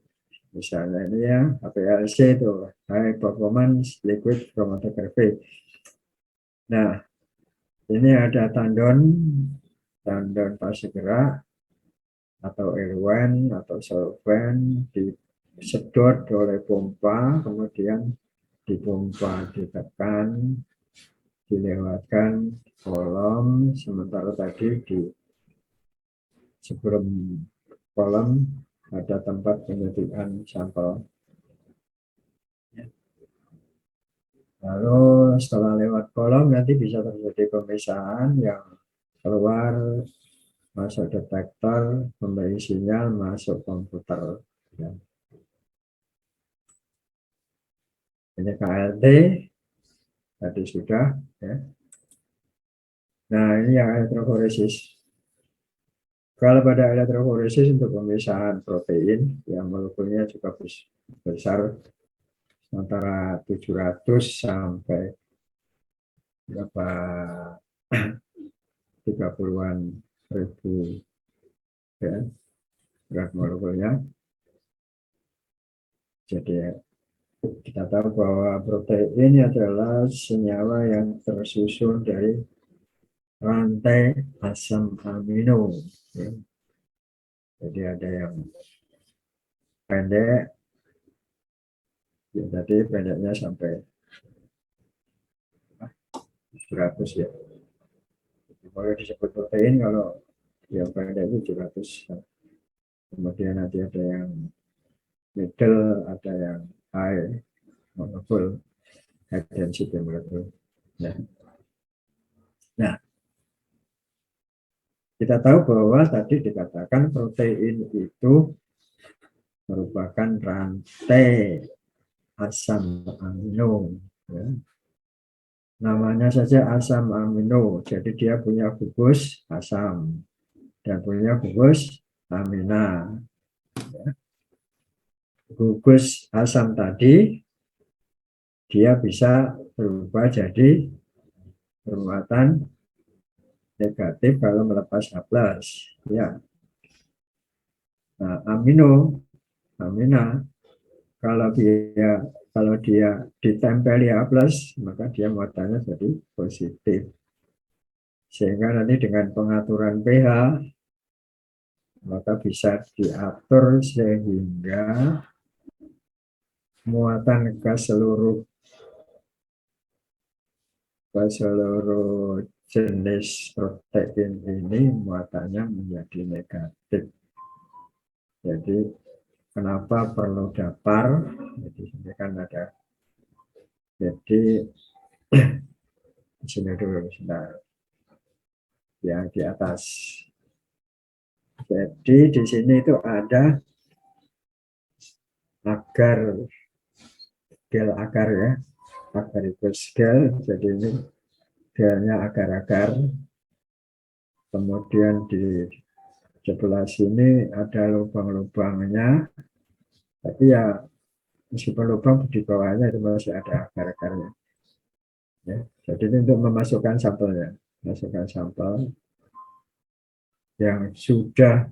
misalnya ini ya HPLC itu High Performance Liquid Chromatography. Nah, ini ada tandon fase gerak atau airwan atau solvent disedot oleh pompa, kemudian dipompa, ditekan, dilewatkan kolom, sementara tadi di sebelum kolom ada tempat penyuntikan sampel. Lalu setelah lewat kolom nanti bisa terjadi pemisahan yang keluar masuk detektor, memberi sinyal masuk komputer. Ya. Ini KLT tadi sudah. Ya. Nah ini yang elektroforesis. Kalau pada elektroforesis untuk pemisahan protein yang molekulnya juga besar antara 700 sampai berapa 30-an ribu ya, berat molekulnya. Jadi kita tahu bahwa protein adalah senyawa yang tersusun dari rantai asam amino. Ya. Jadi ada yang pendek, ya, tadi pendeknya sampai 100 ya. Kalau disebut protein, kalau yang pendek itu 700. Kemudian nanti ada yang middle, ada yang high, full, high density molecule. Nah, kita tahu bahwa tadi dikatakan protein itu merupakan rantai asam amino. Ya. Namanya saja asam amino, jadi dia punya gugus asam dan punya gugus amina. Ya. Gugus asam tadi dia bisa berubah jadi bermuatan negatif kalau melepas H+. Ya. Nah, amina kalau dia ditempeli H+, maka dia muatannya jadi positif. Sehingga nanti dengan pengaturan pH maka bisa diatur sehingga muatan ke seluruh jenis protein ini muatannya menjadi negatif. Jadi kenapa perlu dapar? Jadi ini kan ada. Jadi di sini dulu sebentar. Yang di atas. Jadi di sini itu ada agar gel agar ya, agar itu gel. Jadi ini gelnya agar-agar. Kemudian di sebelah sini ada lubang-lubangnya, tapi ya meskipun lubang di bawahnya itu masih ada agar-agarnya. Ya, jadi ini untuk memasukkan sampelnya, masukkan sampel yang sudah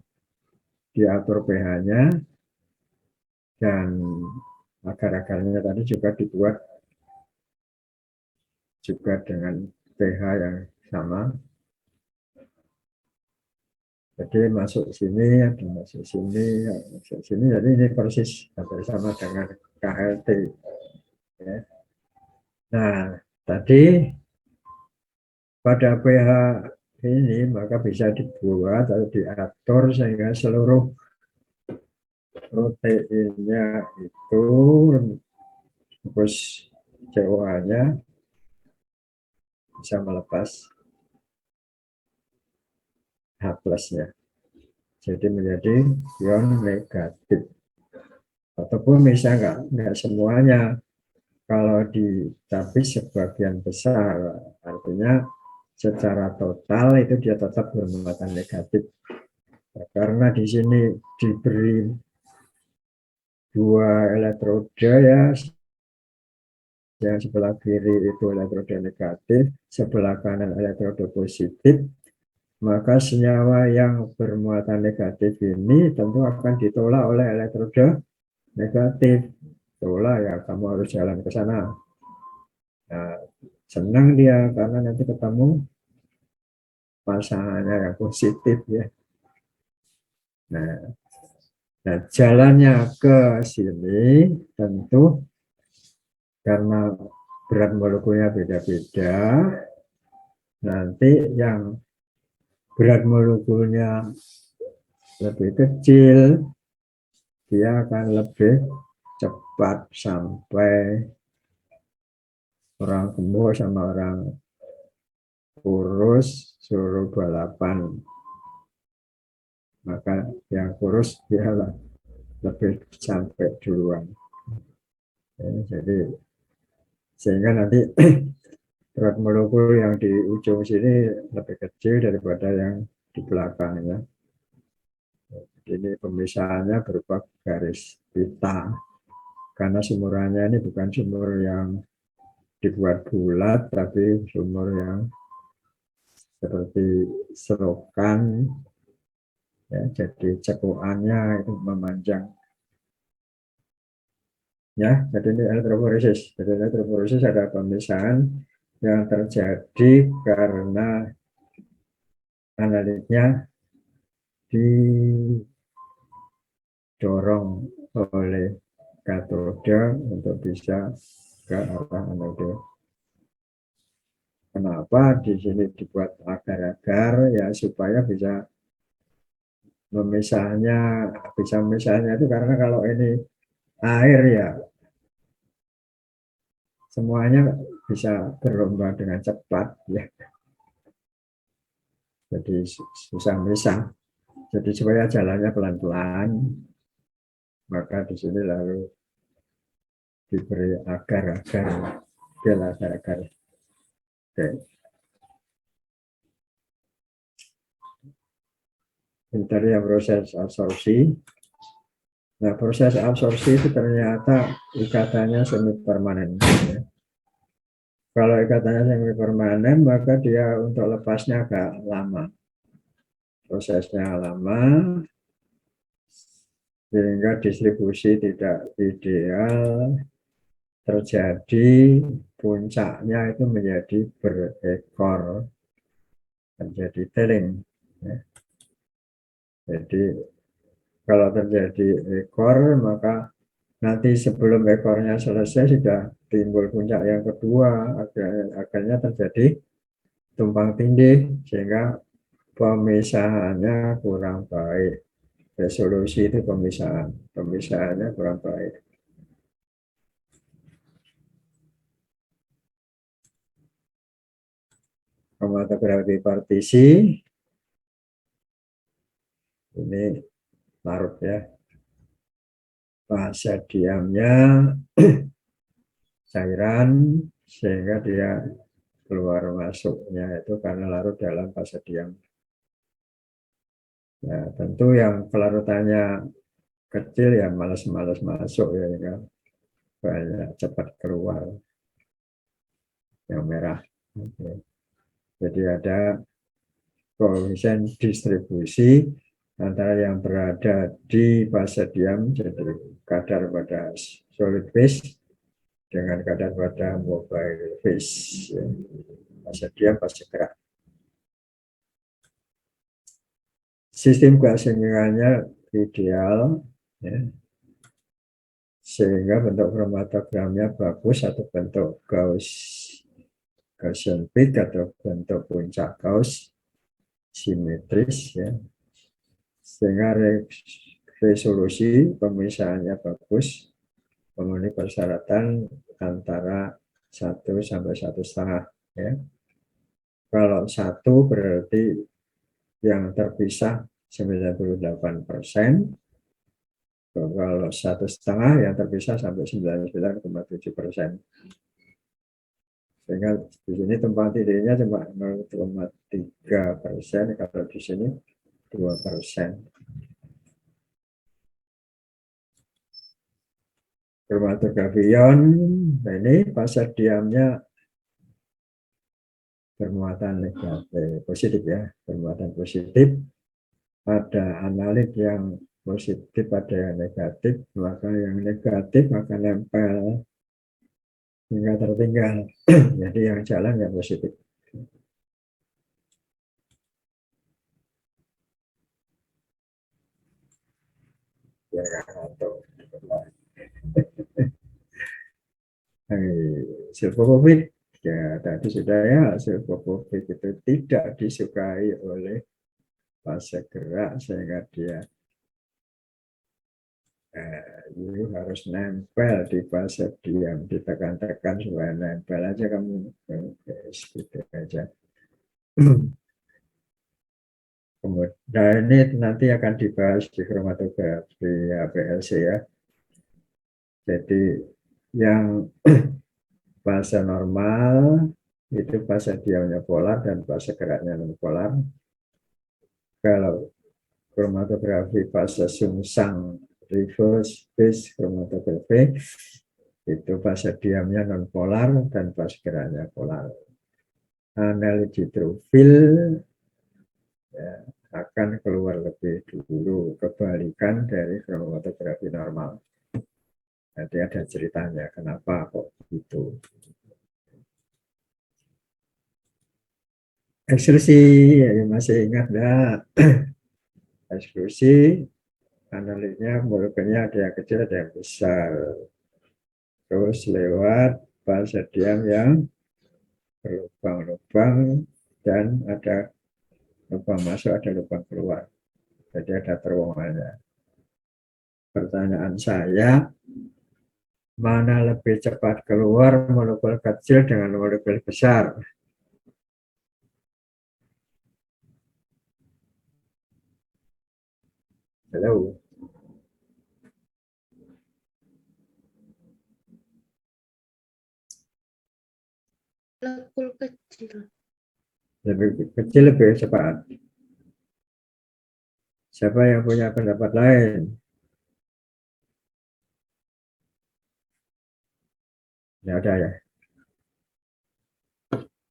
diatur pH-nya dan agar-agarnya tadi juga dibuat juga dengan pH yang sama. Jadi masuk sini, ada masuk sini, masuk sini. Jadi ini persis bersama dengan KLT. Ya. Nah, tadi pada pH ini maka bisa dibuat atau diatur sehingga seluruh proteinnya itu terus COA-nya bisa melepas H plus-nya. Jadi menjadi ion negatif. Ataupun misalnya nggak semuanya, kalau tapi sebagian besar, artinya secara total itu dia tetap bermuatan negatif. Karena di sini diberi dua elektroda ya, yang sebelah kiri itu elektroda negatif, sebelah kanan elektroda positif, maka senyawa yang bermuatan negatif ini tentu akan ditolak oleh elektroda negatif. Tolak ya, kamu harus jalan ke sana. Nah, senang dia karena nanti ketemu pasangannya yang positif ya. Nah, jalannya ke sini tentu karena berat molekulnya beda-beda. Nanti yang berat molekulnya lebih kecil, dia akan lebih cepat sampai orang gemuk sama orang kurus suruh balapan. Maka yang kurus dia lebih sampai duluan. Jadi sehingga nanti berat molekul yang di ujung sini lebih kecil daripada yang di belakangnya. Ini pemisahannya berupa garis pita. Karena sumurannya ini bukan sumur yang dibuat bulat, tapi sumur yang seperti selokan. Ya, jadi cekuannya itu memanjang. Ya, jadi ini elektroforesis. Jadi elektroforesis ada pemisahan yang terjadi karena analitnya didorong oleh katoda untuk bisa ke arah anode. Kenapa di sini dibuat agar-agar ya supaya bisa memisahnya itu karena kalau ini air ya semuanya bisa berlomba dengan cepat ya. Jadi susah misah. Jadi supaya jalannya pelan-pelan, maka di sini lalu diberi agar-agar, agar-agar. Oke. Ini tadi yang proses absorpsi. Nah, proses absorpsi itu ternyata ikatannya semi permanen. Ya. Kalau ikatannya semi permanen, maka dia untuk lepasnya agak lama. Prosesnya lama, sehingga distribusi tidak ideal terjadi, puncaknya itu menjadi berekor, menjadi teling. Ya. Jadi kalau terjadi ekor, maka nanti sebelum ekornya selesai sudah timbul puncak yang kedua, akhirnya terjadi tumpang tindih sehingga pemisahannya kurang baik. Resolusi itu pemisahannya kurang baik. Kromatografi partisi ini larut ya. Fase diamnya cairan sehingga dia keluar masuknya itu karena larut dalam fase diam. Ya, tentu yang pelarutannya kecil ya malas-malas masuk ya, kan? Banyak cepat keluar yang merah. Oke. Jadi ada koefisien distribusi antara yang berada di fase diam, jadi kadar pada solid phase, dengan kadar pada mobile phase. Ya. Fase diam, fase gerak. Sistem keseimbangannya ideal, ya, sehingga bentuk kromatogramnya bagus atau bentuk Gaussian peak atau bentuk puncak Gauss simetris, ya, sehingga resolusi pemisahannya bagus, memenuhi persyaratan antara 1 sampai 1,5, ya. Kalau 1 berarti yang terpisah 98%, kalau 1,5 yang terpisah sampai 99,7%. Sehingga di sini tempat tidurnya cuma 0,3%, kalau di sini 2%. Kromatografi ion, nah ini fase diamnya bermuatan negatif, positif, ya, bermuatan positif. Ada analit yang positif, ada yang negatif, maka yang negatif akan nempel hingga tertinggal. Jadi yang jalan yang positif. Ya, atau silfofofit, ya tadi sudah, ya, silfofofit itu tidak disukai oleh fase gerak, sehingga dia ini harus nempel di fase diam, ditekan-tekan supaya nempel aja kamu. Oke, gitu aja. Kemudian ini nanti akan dibahas di kromatografi HPLC, ya. Jadi yang fase normal itu fase diamnya polar dan fase geraknya non polar. Kalau kromatografi fase sungsang reverse phase kromatografi itu fase diamnya non polar dan fase geraknya polar. Analit hidrofil, ya, akan keluar lebih dulu, kebalikan dari kromatografi normal. Nanti ada ceritanya kenapa kok gitu. Eksklusi, ya, masih ingat enggak? Eksklusi analitnya molekulnya ada yang kecil, ada yang besar. Terus lewat fase diam yang berlubang-lubang dan ada lubang masuk, ada lubang keluar. Jadi ada terowongannya. Pertanyaan saya, mana lebih cepat keluar molekul kecil dengan molekul besar? Halo, molekul kecil. lebih kecil lebih cepat. Siapa yang punya pendapat lain? Ya ada, ya.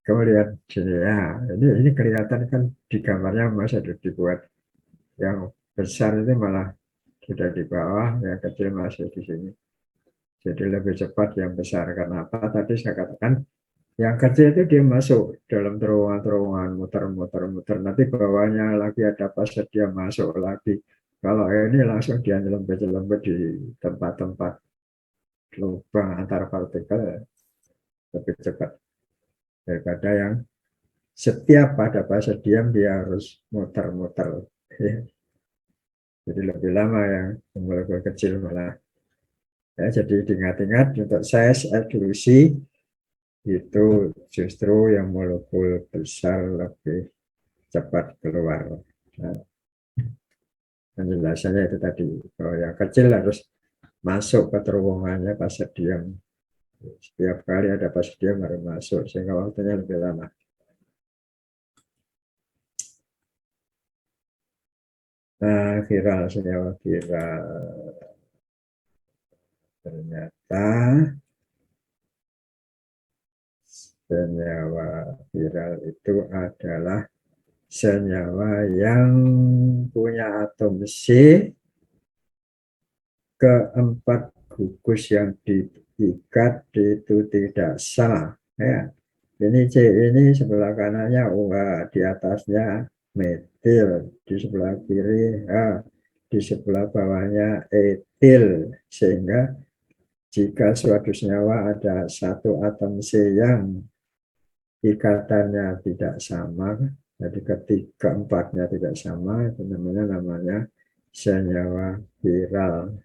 Kamu lihat sini, ya. Ini kelihatan kan di gambarnya masih dibuat. Yang besar itu malah sudah di bawah, yang kecil masih di sini. Jadi lebih cepat yang besar. Karena apa? Tadi saya katakan yang kecil itu dia masuk dalam terowongan-terowongan, muter-muter-muter. Nanti bawahnya lagi ada pas dia masuk lagi. Kalau ini langsung dia nyelempet-nyelempet di tempat-tempat lubang antar partikel, lebih cepat daripada yang setiap pada fase diam dia harus muter-muter. Jadi lebih lama yang molekul kecil malah. Ya, jadi diingat-ingat untuk size eksklusi itu justru yang molekul besar lebih cepat keluar. Nah, penjelasannya itu tadi, bahwa yang kecil harus masuk ke terowongannya pas diam. Setiap kali ada pas diam harus masuk, sehingga waktunya lebih lama. Nah, viral, senyawa viral. Ternyata senyawa viral itu adalah senyawa yang punya atom C keempat gugus yang diikat itu tidak sama. Ya. Ini C ini sebelah kanannya OH, di atasnya metil, di sebelah kiri H, di sebelah bawahnya etil, sehingga jika suatu senyawa ada satu atom C yang ikatannya tidak sama, jadi keempatnya tidak sama, itu namanya senyawa viral.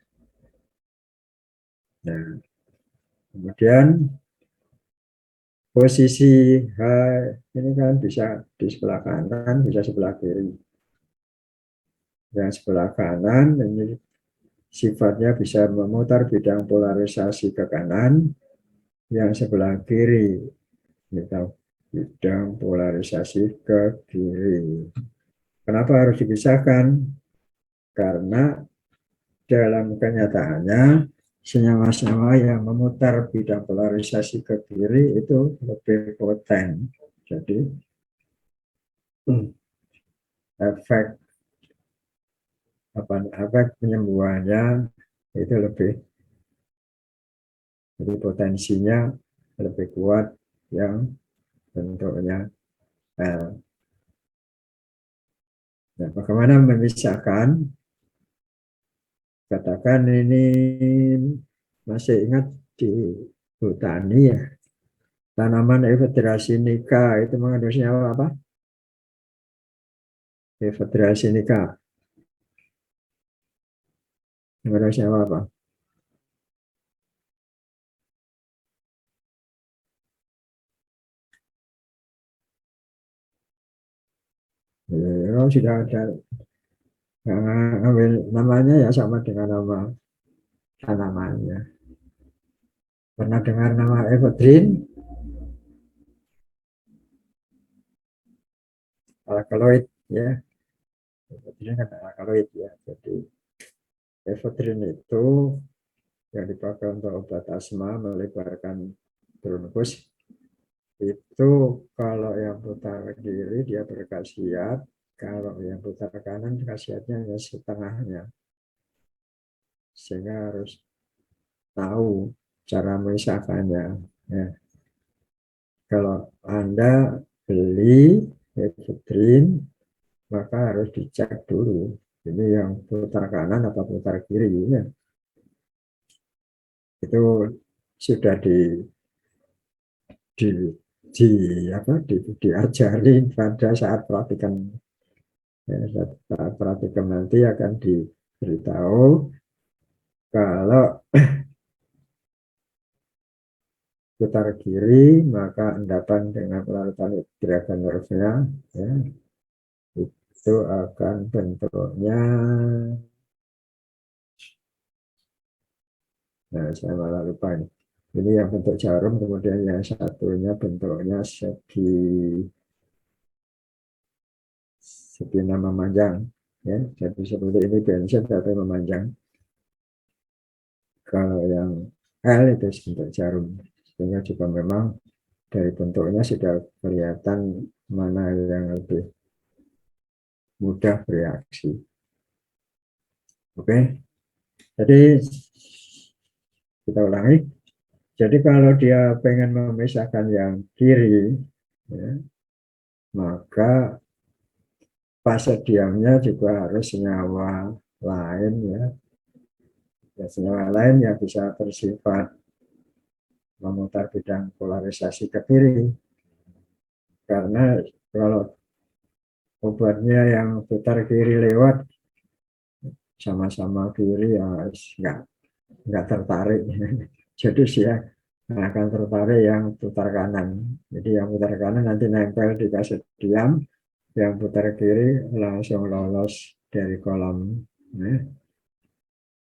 Nah, kemudian posisi H ini kan bisa di sebelah kanan, bisa sebelah kiri. Yang sebelah kanan ini sifatnya bisa memutar bidang polarisasi ke kanan, yang sebelah kiri kita bidang polarisasi ke kiri. Kenapa harus dipisahkan? Karena dalam kenyataannya senyawa-senyawa yang memutar bidang polarisasi ke kiri itu lebih poten. Jadi efek penyembuhannya itu lebih, jadi potensinya lebih kuat yang bentuknya L. Nah, bagaimana memisahkan? Katakan ini masih ingat di botani ya, tanaman Ephedra sinica itu mengandung senyawa apa? Ephedra sinica mengandung senyawa apa? Sudah ada ambil namanya ya sama dengan nama tanamannya. Pernah dengar nama ephedrin? Alkaloid ya. Ephedrin kan alkaloid ya. Jadi ephedrin itu yang dipakai untuk obat asma melebarkan bronkus. Itu kalau yang putar kiri dia berkhasiat, kalau yang putar kanan khasiatnya hanya setengahnya. Sehingga harus tahu cara memisahkannya. Ya. Kalau Anda beli ephedrin, maka harus dicek dulu. Ini yang putar kanan atau putar kiri. Ya. Itu sudah di, diajari pada saat praktikan. Ya, saat praktikum nanti akan diberitahu kalau putar kiri maka endapan dengan pelarutan gerakan nervnya ya, itu akan bentuknya, nah saya malah lupa ini yang bentuk jarum, kemudian yang satunya bentuknya segi nama memanjang ya, jadi seperti ini bensin tapi memanjang. Kalau yang L itu bentuk jarum, sehingga juga memang dari bentuknya sudah kelihatan mana yang lebih mudah bereaksi. Oke, jadi kita ulangi. Jadi kalau dia pengen memisahkan yang kiri, ya, maka fase diamnya juga harus senyawa lain ya. Senyawa lain yang bisa bersifat memutar bidang polarisasi ke kiri. Karena kalau obatnya yang putar kiri lewat sama-sama kiri ya nggak tertarik. Jadi dia akan tertarik yang putar kanan. Jadi yang putar kanan nanti nempel di kaset diam, yang putar kiri langsung lolos dari kolam.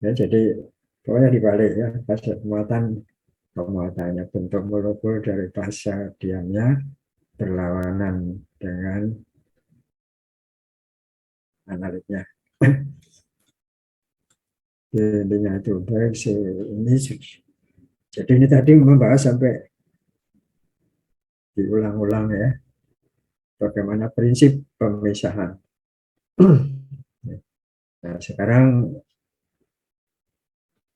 Ya, jadi pokoknya dibalik ya, fase pemuatannya bentuk molekul dari fase diamnya berlawanan dengan analitnya. Intinya itu baik ini. Jadi ini tadi membahas sampai diulang-ulang ya, bagaimana prinsip pemisahan. Nah, sekarang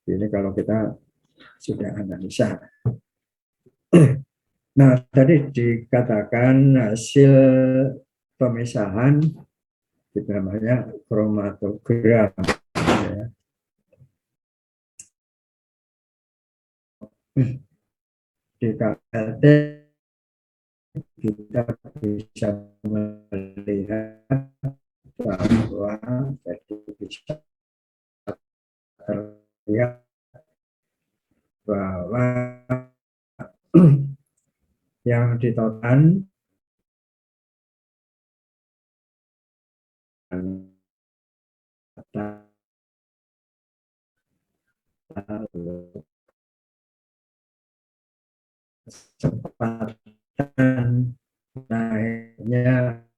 ini kalau kita sudah analisa. Nah, tadi dikatakan hasil pemisahan itu namanya kromatogram. Ya. Di KLT kita bisa melihat bahwa jadi bisa terlihat bahwa yang ditotal kecepatan naiknya